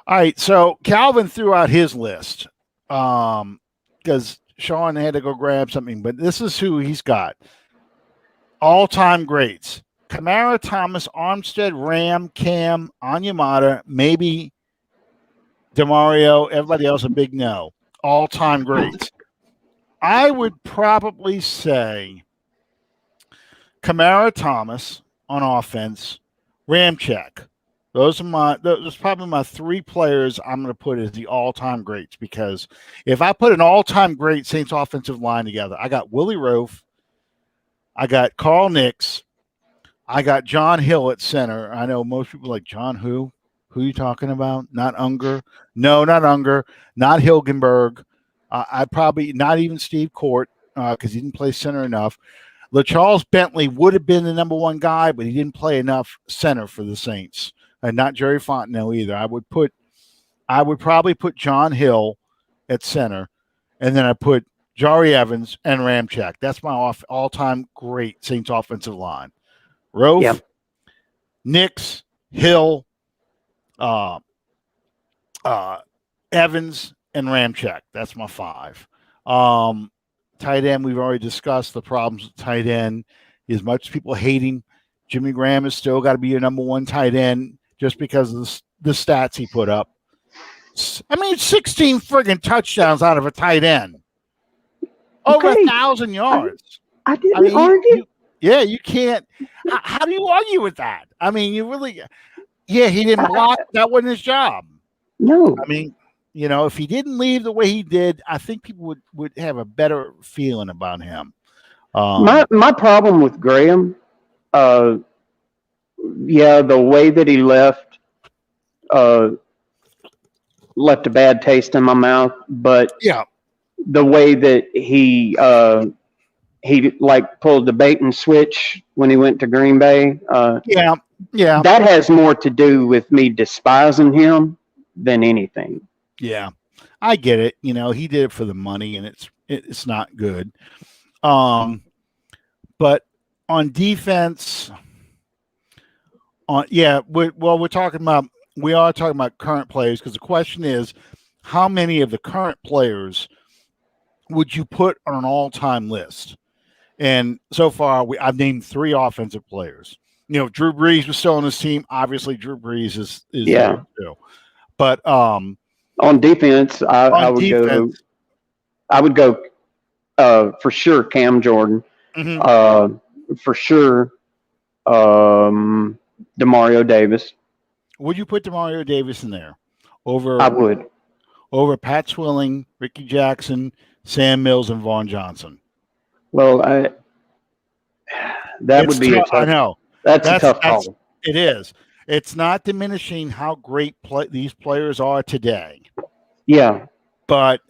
All right. So Calvin threw out his list because Sean had to go grab something, but this is who he's got. All-time greats. Kamara, Thomas, Armstead, Ram, Cam, Onyemata, maybe DeMario, everybody else a big no. All-time greats. I would probably say Kamara, Thomas on offense, Ramczyk. Those probably my three players I'm going to put as the all-time greats, because if I put an all-time great Saints offensive line together, I got Willie Roaf, I got Carl Nix, I got John Hill at center. I know most people are like, John who? Who are you talking about? Not Unger. No, not Unger. Not Hilgenberg. I'd probably not even Steve Court because he didn't play center enough. LaCharles Bentley would have been the number one guy, but he didn't play enough center for the Saints. And not Jerry Fontenot either. I would probably put John Hill at center, and then I put Jari Evans and Ramczyk. That's my all-time great Saints offensive line. Roaf, Nix, Hill, Evans, and Ramczyk. That's my five. Tight end, we've already discussed the problems with tight end. As much as people hate him, Jimmy Graham has still got to be your number one tight end just because of the stats he put up. 16 friggin' touchdowns out of a tight end. Over 1,000 yards. I didn't argue. You can't. How do you argue with that? You really. Yeah, he didn't block. That wasn't his job. No. If he didn't leave the way he did, I think people would have a better feeling about him. My problem with Graham, the way that he left a bad taste in my mouth. But the way that he pulled the bait and switch when he went to Green Bay. That has more to do with me despising him than anything. Yeah, I get it. He did it for the money, and it's not good. But on defense, we are talking about current players, because the question is, how many of the current players would you put on an all-time list? And so far, I've named three offensive players. Drew Brees was still on his team. Obviously, Drew Brees is there too. But on defense, I would go for sure Cam Jordan. Mm-hmm. For sure Demario Davis. Would you put Demario Davis in there? I would. Over Pat Swilling, Ricky Jackson, Sam Mills, and Vaughn Johnson. Well, that would be a tough. I know. That's a tough call. It is. It's not diminishing how great these players are today, Yeah. but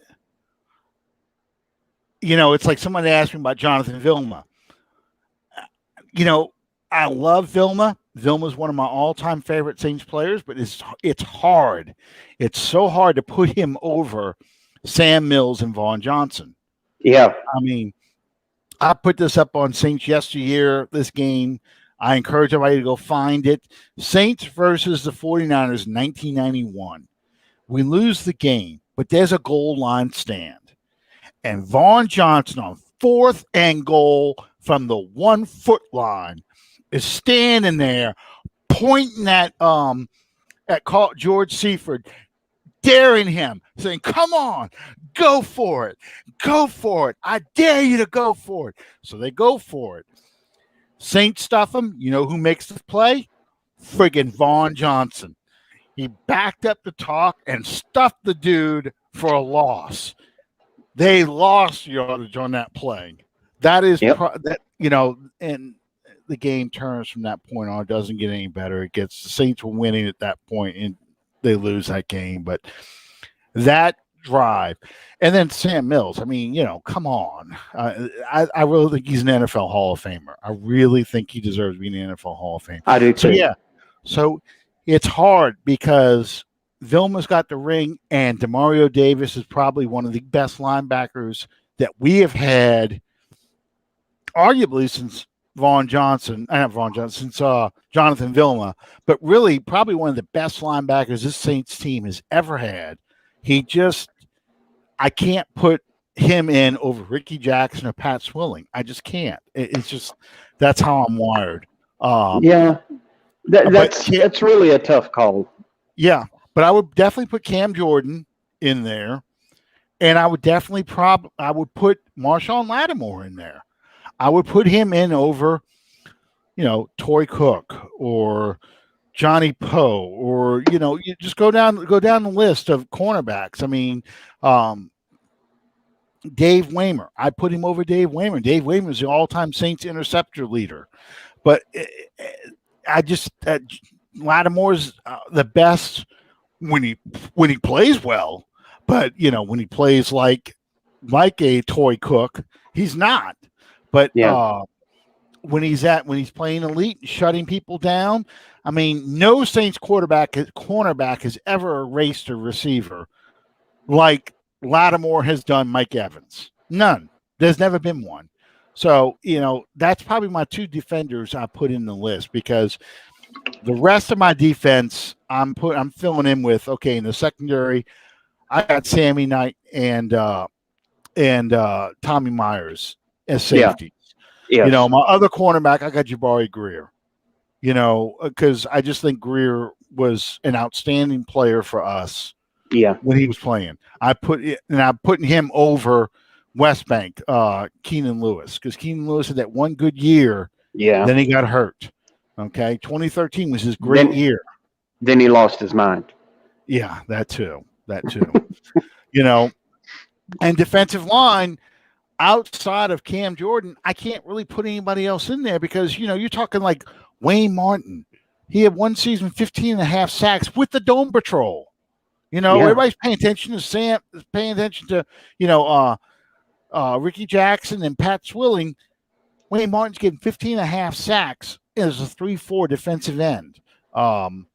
it's like someone asked me about Jonathan Vilma. You know, I love Vilma. Vilma's one of my all-time favorite Saints players, but it's hard. It's so hard to put him over Sam Mills and Vaughn Johnson. Yeah. I mean, I put this up on Saints yesteryear, this game. I encourage everybody to go find it. Saints versus the 49ers, 1991. We lose the game, but there's a goal line stand. And Vaughn Johnson on 4th and goal from the 1 foot line is standing there pointing at George Seaford, daring him, saying, "Come on, go for it. Go for it. I dare you to go for it." So they go for it. Saints stuff him. You know who makes the play? Friggin' Vaughn Johnson. He backed up the talk and stuffed the dude for a loss. They lost yardage on that play. That is and the game turns from that point on. It doesn't get any better. It gets the Saints were winning at that point, and they lose that game. But that drive, and then Sam Mills. I mean, come on. I really think he's an NFL Hall of Famer. I really think he deserves to be in the NFL Hall of Fame. I do too. So yeah, so it's hard because Vilma's got the ring, and Demario Davis is probably one of the best linebackers that we have had, arguably since since Jonathan Vilma, but really probably one of the best linebackers this Saints team has ever had. I can't put him in over Ricky Jackson or Pat Swilling. I just can't. It's just that's how I'm wired. Yeah, that's really a tough call. Yeah, but I would definitely put Cam Jordan in there, and I would definitely I would put Marshawn Lattimore in there. I would put him in over, Torrey Cook or Johnny Poe, or you just go down the list of cornerbacks. I mean, Dave Waymer. I put him over Dave Waymer. Dave Waymer is the all-time Saints interceptor leader, but Lattimore's the best when he plays well, but when he plays like a Torrey Cook, he's not. But when he's playing elite and shutting people down, I mean, no Saints cornerback has ever erased a receiver like Lattimore has done Mike Evans. None. There's never been one. So, that's probably my two defenders I put in the list, because the rest of my defense I'm filling in with, okay, in the secondary, I got Sammy Knight and Tommy Myers as safeties. Yeah. Yes. My other cornerback, I got Jabari Greer. Because I just think Greer was an outstanding player for us. Yeah. When he was playing, I'm putting him over West Bank, Keenan Lewis, because Keenan Lewis had that one good year. Yeah. Then he got hurt. Okay, 2013 was his great year. Then he lost his mind. Yeah, that too. And defensive line, outside of Cam Jordan, I can't really put anybody else in there, because, you're talking like Wayne Martin. He had one season, 15 and a half sacks with the Dome Patrol. Everybody's paying attention to Sam, paying attention to, Ricky Jackson and Pat Swilling. Wayne Martin's getting 15 and a half sacks as a 3-4 defensive end. And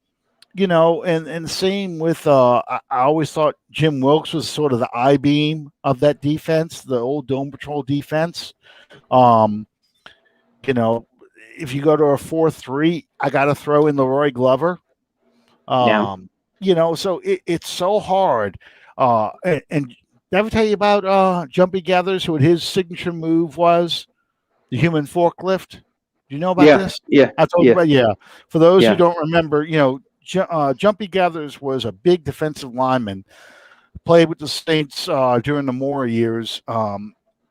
the same with, I always thought Jim Wilkes was sort of the I-beam of that defense, the old Dome Patrol defense. If you go to a 4-3, I got to throw in Leroy Glover. So it's so hard. And did I ever tell you about Jumpy Gathers, who his signature move was the human forklift? Do you know about this? Yeah. I told you about, yeah. For those who don't remember, Jumpy Gathers was a big defensive lineman, played with the Saints during the Moore years.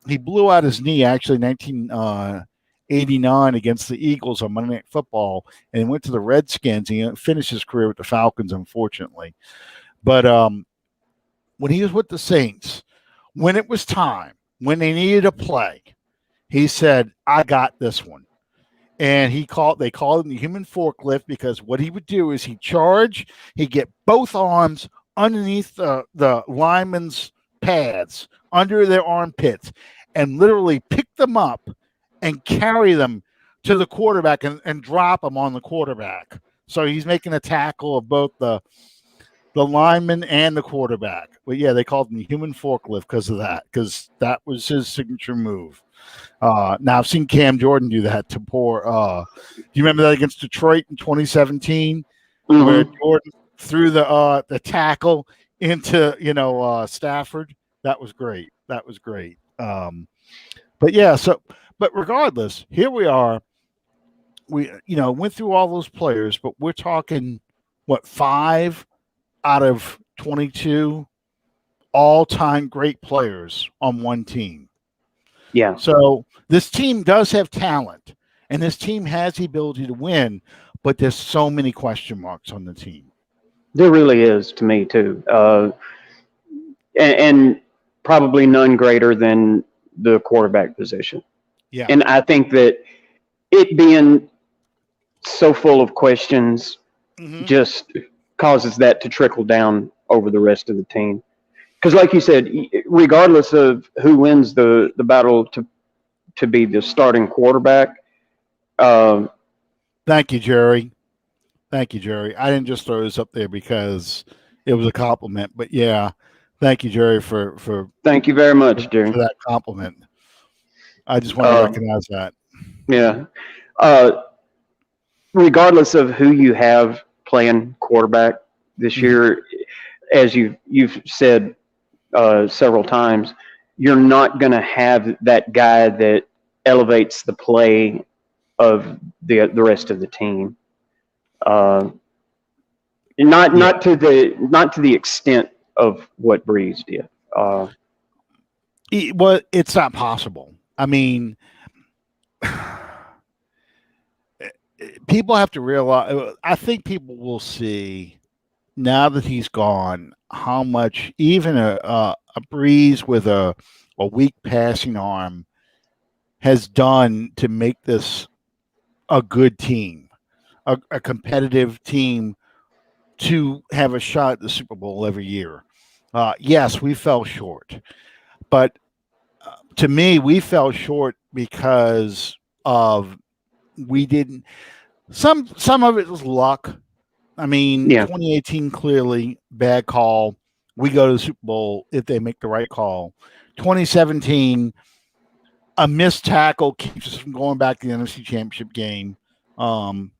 He blew out his knee, actually, in 1989 against the Eagles on Monday Night Football, and went to the Redskins. He finished his career with the Falcons, unfortunately. But when he was with the Saints, when it was time, when they needed a play, he said, "I got this one." and they called him the human forklift because what he would do is he'd charge, he'd get both arms underneath the lineman's pads, under their armpits, and literally pick them up and carry them to the quarterback and drop them on the quarterback. So he's making a tackle of both the lineman and the quarterback. But yeah, they called him the human forklift because that was his signature move. Now I've seen Cam Jordan do that to poor. Do you remember that against Detroit in 2017, where Jordan threw the tackle into Stafford? That was great. That was great. But yeah, but regardless, here we are. We went through all those players, but we're talking what, 5 out of 22 all-time great players on one team. Yeah. So this team does have talent, and this team has the ability to win, but there's so many question marks on the team. There really is, to me too, and probably none greater than the quarterback position. Yeah. And I think that it being so full of questions just causes that to trickle down over the rest of the team. Because, like you said, regardless of who wins the battle to be the starting quarterback. Thank you, Jerry. Thank you, Jerry. I didn't just throw this up there because it was a compliment, but yeah, thank you, Jerry, for thank you very much, Jerry, for that compliment. I just want to recognize that. Yeah. Regardless of who you have playing quarterback this year, as you've said several times, you're not going to have that guy that elevates the play of the rest of the team. Not to the extent of what Breeze did. Well, it's not possible. I mean, people have to realize. I think people will see now that he's gone how much even a Breeze with a weak passing arm has done to make this a good team, a competitive team to have a shot at the Super Bowl every year. Yes, we fell short, but to me, we fell short because of we didn't. Some of it was luck. I mean, 2018 clearly bad call. We go to the Super Bowl if they make the right call. 2017, a missed tackle keeps us from going back to the NFC Championship game. But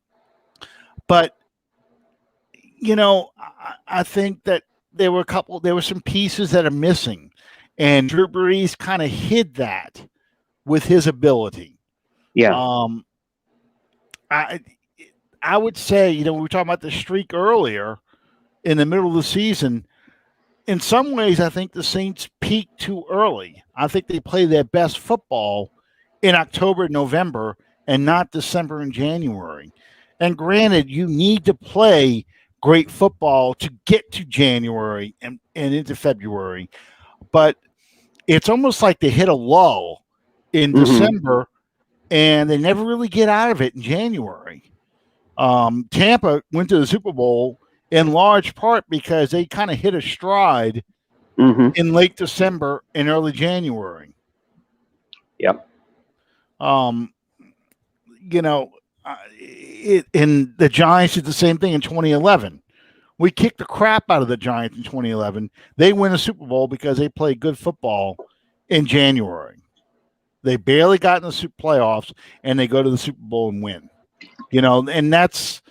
I think that there were some pieces that are missing, and Drew Brees kind of hid that with his ability. Yeah. I would say, we were talking about the streak earlier in the middle of the season. In some ways, I think the Saints peaked too early. I think they play their best football in October, November, and not December and January. And granted, you need to play great football to get to January and into February. But it's almost like they hit a lull in December, and they never really get out of it in January. Tampa went to the Super Bowl in large part because they kind of hit a stride in late December and early January. Yep. And the Giants did the same thing in 2011. We kicked the crap out of the Giants in 2011. They win a Super Bowl because they play good football in January. They barely got in the playoffs, and they go to the Super Bowl and win. And that's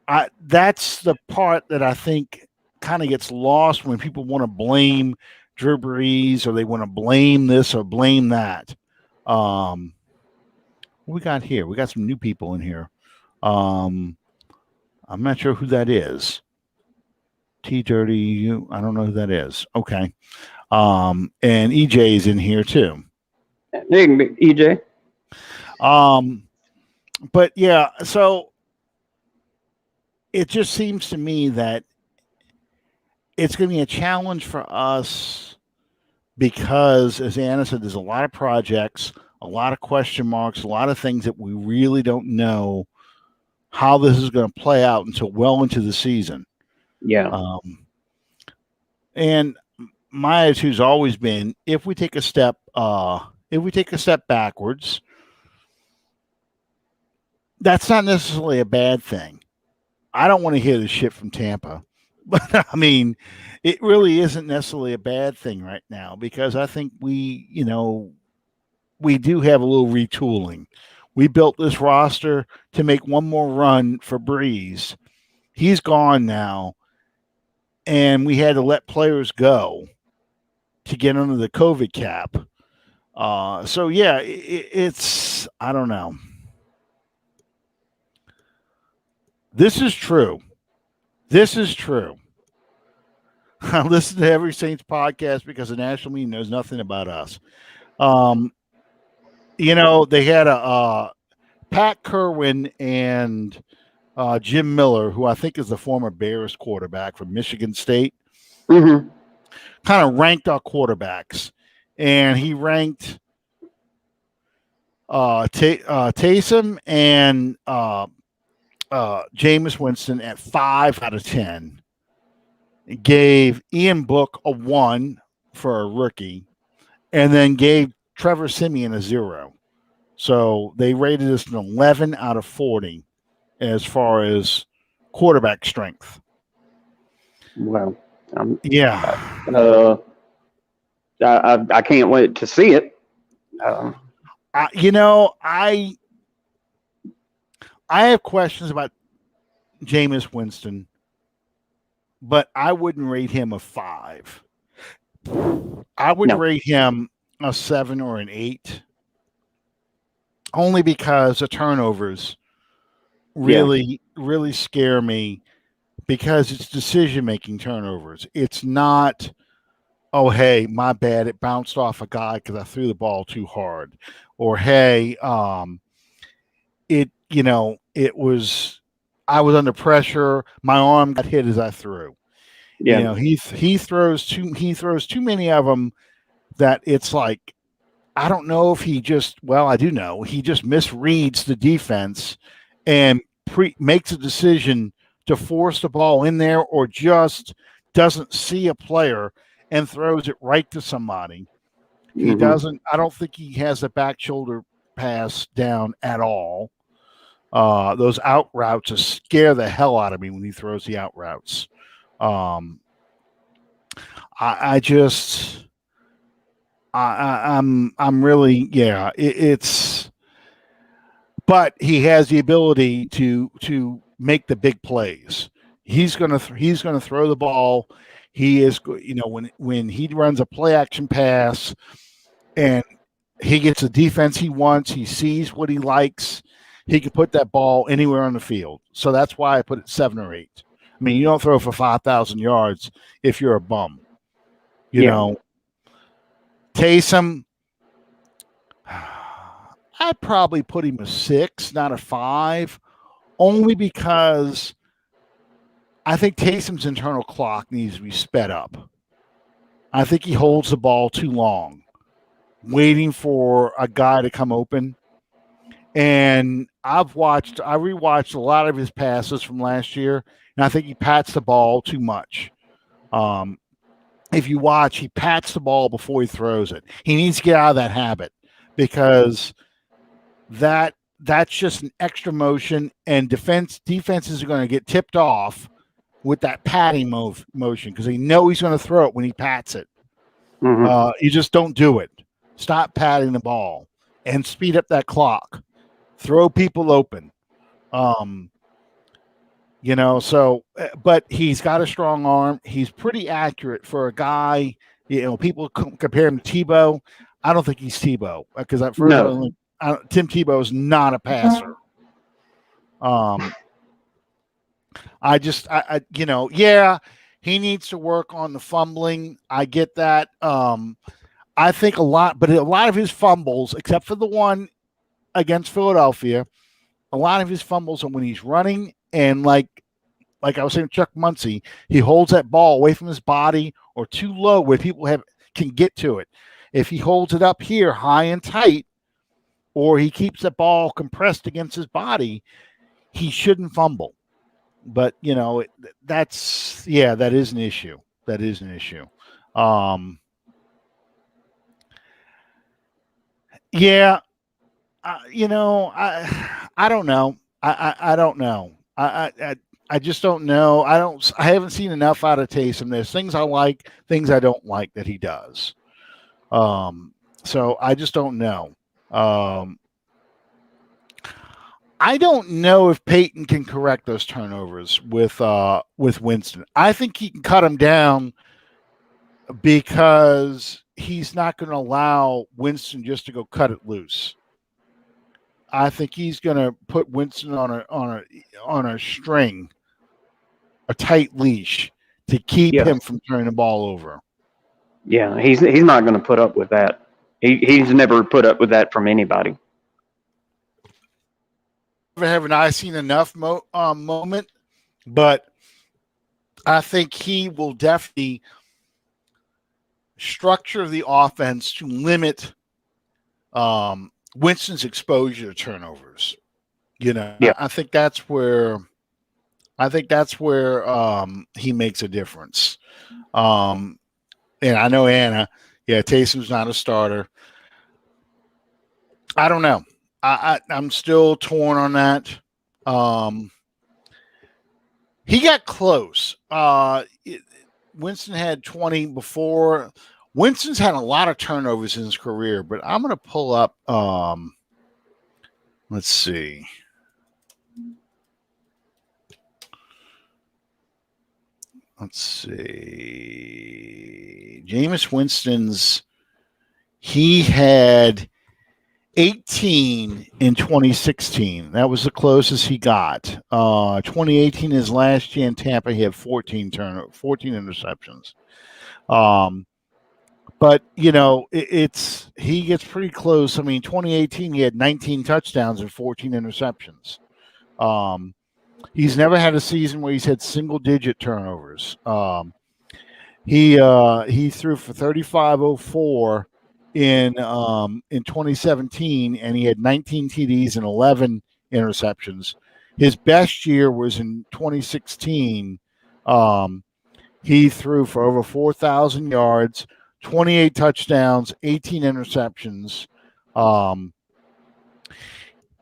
the part that I think kind of gets lost when people want to blame Drew Brees or they want to blame this or blame that. What we got here? We got some new people in here. I'm not sure who that is. T30, I don't know who that is. Okay. And EJ is in here too. There can be EJ. But yeah, so it just seems to me that it's going to be a challenge for us because, as Anna said, there's a lot of projects, a lot of question marks, a lot of things that we really don't know how this is going to play out until well into the season. Yeah. And my attitude's always been if we take a step backwards, that's not necessarily a bad thing. I don't want to hear the shit from Tampa. But I mean, it really isn't necessarily a bad thing right now because I think we do have a little retooling. We built this roster to make one more run for Breeze. He's gone now, and we had to let players go to get under the COVID cap. So yeah, it's I don't know. This is true. I listen to every Saints podcast because the national media knows nothing about us. They had a Pat Kerwin and Jim Miller, who I think is the former Bears quarterback from Michigan State, Mm-hmm. kind of ranked our quarterbacks, and he ranked Taysom and Jameis Winston at 5 out of 10. Gave Ian Book a 1 for a rookie, and then gave Trevor Siemian a 0. So they rated us an 11 out of 40 as far as quarterback strength. Well, yeah. I can't wait to see it. I have questions about Jameis Winston, but I wouldn't rate him a 5. I would rate him a 7 or an 8, only because the turnovers really scare me because it's decision-making turnovers. It's not, oh, hey, my bad, it bounced off a guy because I threw the ball too hard. Or, hey, it was, I was under pressure, my arm got hit as I threw. Yeah. He throws too many of them that it's like, I don't know if I do know, he just misreads the defense and makes a decision to force the ball in there or just doesn't see a player and throws it right to somebody. He doesn't, I don't think he has a back shoulder pass down at all. Those out routes just scare the hell out of me when he throws the out routes. I'm really, it's, but he has the ability to make the big plays. He's gonna throw the ball. He is, when he runs a play action pass and he gets the defense he wants, he sees what he likes, he can put that ball anywhere on the field. So that's why I put it 7 or 8. I mean, you don't throw for 5,000 yards if you're a bum. Taysom, I'd probably put him a 6, not a 5, only because I think Taysom's internal clock needs to be sped up. I think he holds the ball too long, waiting for a guy to come open. And I rewatched a lot of his passes from last year, and I think he pats the ball too much. If you watch, he pats the ball before he throws it. He needs to get out of that habit because that's just an extra motion, and defenses are going to get tipped off with that patting motion because they know he's going to throw it when he pats it. You just don't do it. Stop patting the ball and speed up that clock. Throw people open. But he's got a strong arm. He's pretty accurate for a guy. People compare him to Tebow. I don't think he's Tebow because at first Tim Tebow is not a passer. He needs to work on the fumbling. I get that. I think a lot of his fumbles, except for the one against Philadelphia, a lot of his fumbles are when he's running and like I was saying, Chuck Muncie, he holds that ball away from his body or too low where people can get to it. If he holds it up here high and tight, or he keeps the ball compressed against his body, he shouldn't fumble. But that is an issue. That is an issue. Yeah, I don't know. I don't know. I just don't know. I haven't seen enough out of Taysom. There's things I like, things I don't like that he does. So I just don't know. I don't know if Peyton can correct those turnovers with Winston. I think he can cut them down because he's not going to allow Winston just to go cut it loose. I think he's going to put Winston on a string, a tight leash to keep him from turning the ball over. Yeah, he's not going to put up with that. He's never put up with that from anybody. Haven't I seen enough moment, but I think he will definitely structure the offense to limit Winston's exposure to turnovers. I think that's where he makes a difference. And I know Anna, Taysom's not a starter. I don't know. I'm still torn on that. He got close. Winston had 20 before. Winston's had a lot of turnovers in his career, but I'm going to pull up. Let's see. Jameis Winston's, he had 18 in 2016. That was the closest he got. 2018, his last year in Tampa, he had 14 interceptions. But he gets pretty close. I mean, 2018, he had 19 touchdowns and 14 interceptions. He's never had a season where he's had single-digit turnovers. He threw for 3,504 in 2017, and he had 19 TDs and 11 interceptions. His best year was in 2016. He threw for over 4,000 yards, 28 touchdowns, 18 interceptions.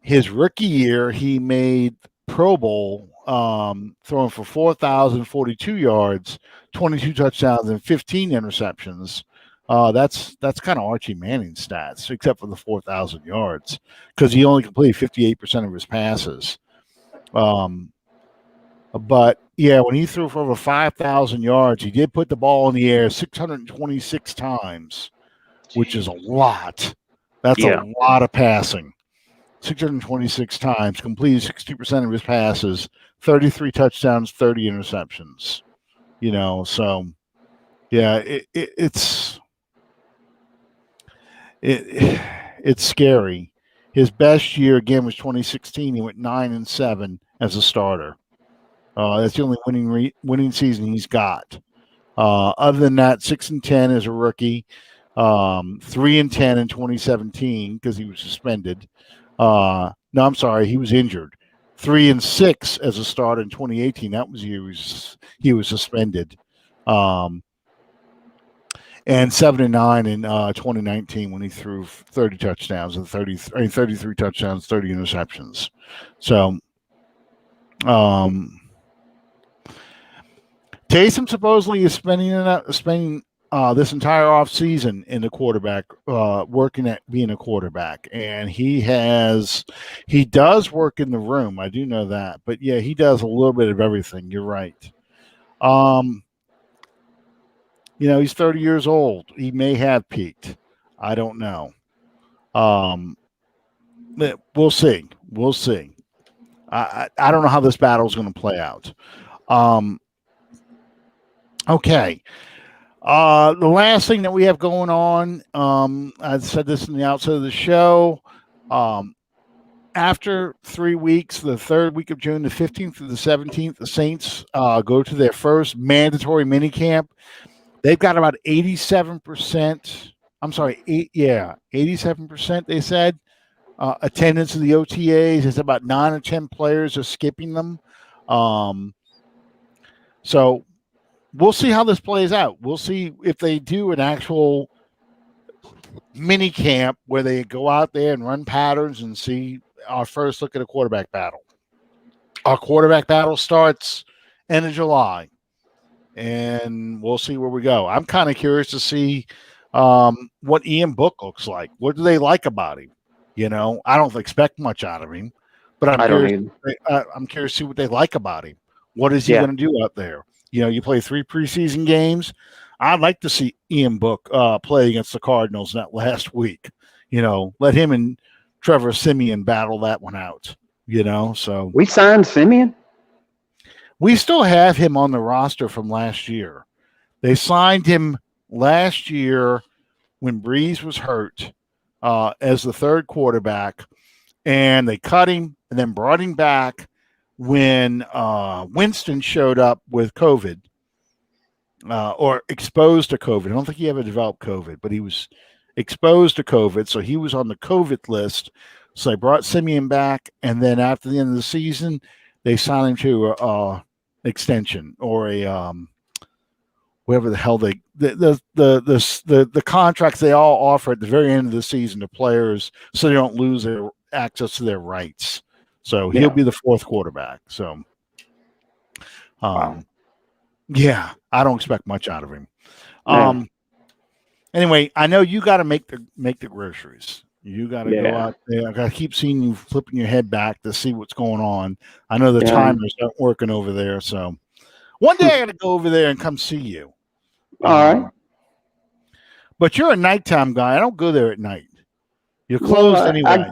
His rookie year, he made Pro Bowl, throwing for 4,042 yards, 22 touchdowns, and 15 interceptions. That's kind of Archie Manning stats, except for the 4,000 yards, because he only completed 58% of his passes. But when he threw for over 5,000 yards, he did put the ball in the air 626 times, which is a lot. That's a lot of passing. 626 times, completed 60% of his passes, 33 touchdowns, 30 interceptions. It's scary. His best year again was 2016. He went 9-7 as a starter. That's the only winning season he's got. Other than that, 6-10 as a rookie, 3-10 in 2017 because he was suspended. No, I'm sorry, he was injured. 3-6 as a starter in 2018. That was the year he was suspended. And 7-9 in 2019 when he threw 30 touchdowns and 33 touchdowns, 30 interceptions. So, Taysom supposedly is spending this entire offseason in the quarterback, working at being a quarterback, and he does work in the room. I do know that, but he does a little bit of everything. You're right. He's 30 years old. He may have peaked. I don't know. We'll see. We'll see. I don't know how this battle is going to play out. Okay. The last thing that we have going on, I said this in the outset of the show. After 3 weeks, the third week of June, the 15th through the 17th, the Saints go to their first mandatory minicamp. They've got about 87%. I'm sorry, 87%, they said, attendance of the OTAs. It's about 9 or 10 players are skipping them. So we'll see how this plays out. We'll see if they do an actual mini camp where they go out there and run patterns and see our first look at a quarterback battle. Our quarterback battle starts end of July, and we'll see where we go. I'm kind of curious to see what Ian Book looks like. What do they like about him? I don't expect much out of him, but I'm I don't curious. either. I'm curious to see what they like about him. What is he Yeah. going to do out there? You play 3 preseason games. I'd like to see Ian Book play against the Cardinals that last week. Let him and Trevor Siemian battle that one out. So We signed Simeon? we still have him on the roster from last year. They signed him last year when Breeze was hurt as the third quarterback, and they cut him and then brought him back when Winston showed up with COVID or exposed to COVID. I don't think he ever developed COVID, but he was exposed to COVID, so he was on the COVID list. So they brought Simeon back, and then after the end of the season, they signed him to extension or a whatever the hell the contracts they all offer at the very end of the season to players, so they don't lose their access to their rights. So he'll be the fourth quarterback. So, Wow. yeah, I don't expect much out of him. Yeah. Anyway, I know you got to make the groceries. You got to go Yeah. out there. I got to keep seeing you flipping your head back to see what's going on. I know the Yeah. timers aren't working over there, so one day I got to go over there and come see you. All right. But you're a nighttime guy. I don't go there at night. You're closed Well, anyway.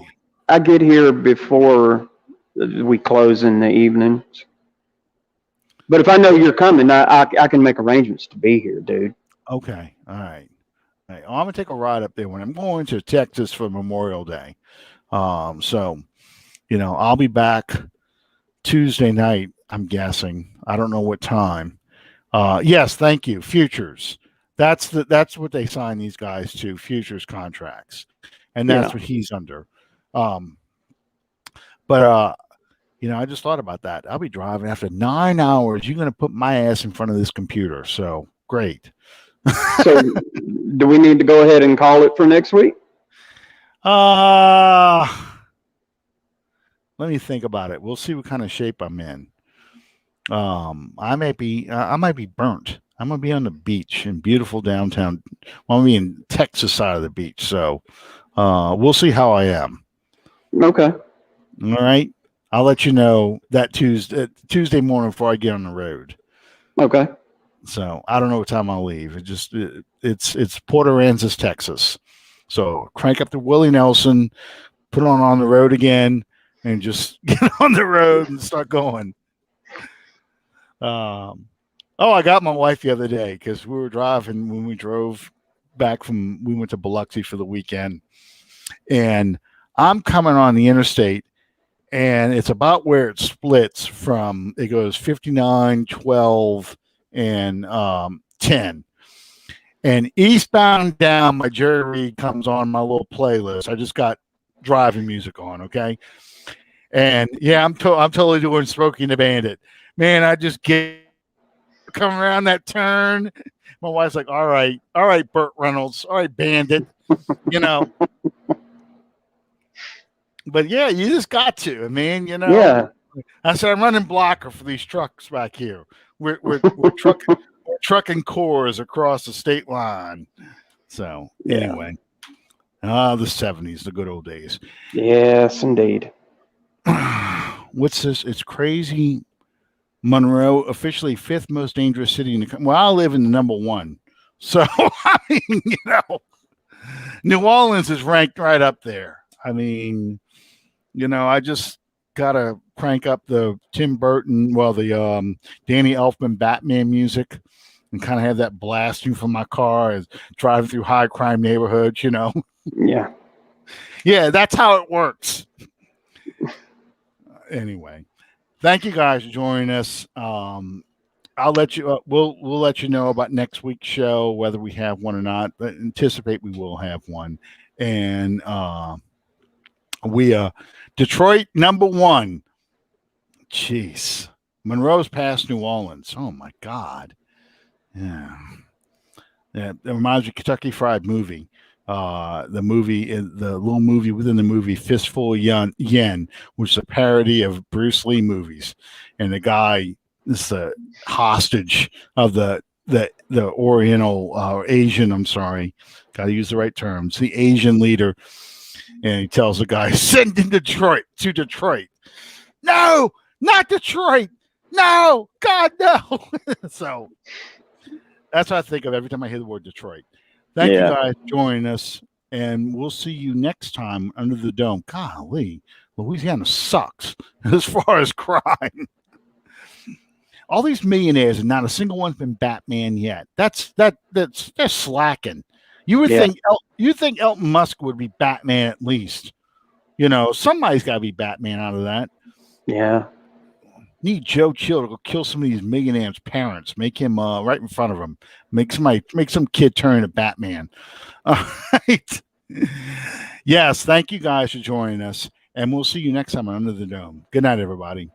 I get here before we close in the evenings. But if I know you're coming, I can make arrangements to be here, dude. Okay. All right. All right. I'm gonna take a ride up there when I'm going to Texas for Memorial Day. So I'll be back Tuesday night. I'm guessing. I don't know what time. Yes, thank you. Futures. That's what they sign these guys to, futures contracts, and that's what he's under. But I just thought about that. I'll be driving after 9 hours. You're going to put my ass in front of this computer. So great. So do we need to go ahead and call it for next week? Let me think about it. We'll see what kind of shape I'm in. I might be burnt. I'm gonna be on the beach in beautiful downtown. Well, I'm gonna be in Texas side of the beach. So we'll see how I am. Okay. All right. I'll let you know that Tuesday morning before I get on the road. Okay. So I don't know what time I'll leave. It's Port Aransas, Texas. So crank up the Willie Nelson, put on the road again, and just get on the road and start going. I got my wife the other day because we were driving when we drove back we went to Biloxi for the weekend, and I'm coming on the interstate, and it's about where it splits from. It goes 59, 12, and 10. And eastbound down, my Jerry Reed comes on my little playlist. I just got driving music on, okay? And yeah, I'm totally doing Smokey and the Bandit. Man, I just come around that turn. My wife's like, all right, Burt Reynolds, all right, Bandit, But yeah, you just got to, man, Yeah. I said, I'm running blocker for these trucks back here. We're trucking cores across the state line. So anyway, the 70s, the good old days. Yes, indeed. What's this? It's crazy. Monroe, officially 5th most dangerous city in the country. Well, I live in the number 1. So, I mean, New Orleans is ranked right up there. I mean, I just got to crank up the Tim Burton, the Danny Elfman Batman music and kind of have that blasting from my car as driving through high crime neighborhoods, Yeah. Yeah, that's how it works. Anyway, thank you guys for joining us. I'll let you. We'll let you know about next week's show, whether we have one or not. But anticipate we will have one, and We Detroit #1. Jeez. Monroe's past New Orleans. Oh my God. Yeah. Yeah, it reminds me of Kentucky Fried Movie. The movie, the little movie within the movie, Fistful of Yen, which is a parody of Bruce Lee movies, and the guy is the hostage of the Oriental Asian. I'm sorry, got to use the right terms. The Asian leader, and he tells the guy, "Send in Detroit to Detroit." No, not Detroit. No, God, no. So that's what I think of every time I hear the word Detroit. Thank you Yeah. guys for joining us, and we'll see you next time under the dome. Golly, Louisiana sucks as far as crime. All these millionaires, and not a single one's been Batman yet. That's they're slacking. You would Yeah. think Elton Musk would be Batman at least. Somebody's got to be Batman out of that. Yeah. Need Joe Chill to go kill some of these millionaires' parents. Make him right in front of him. Make some kid turn into Batman. All right. Yes, thank you guys for joining us, and we'll see you next time on Under the Dome. Good night, everybody.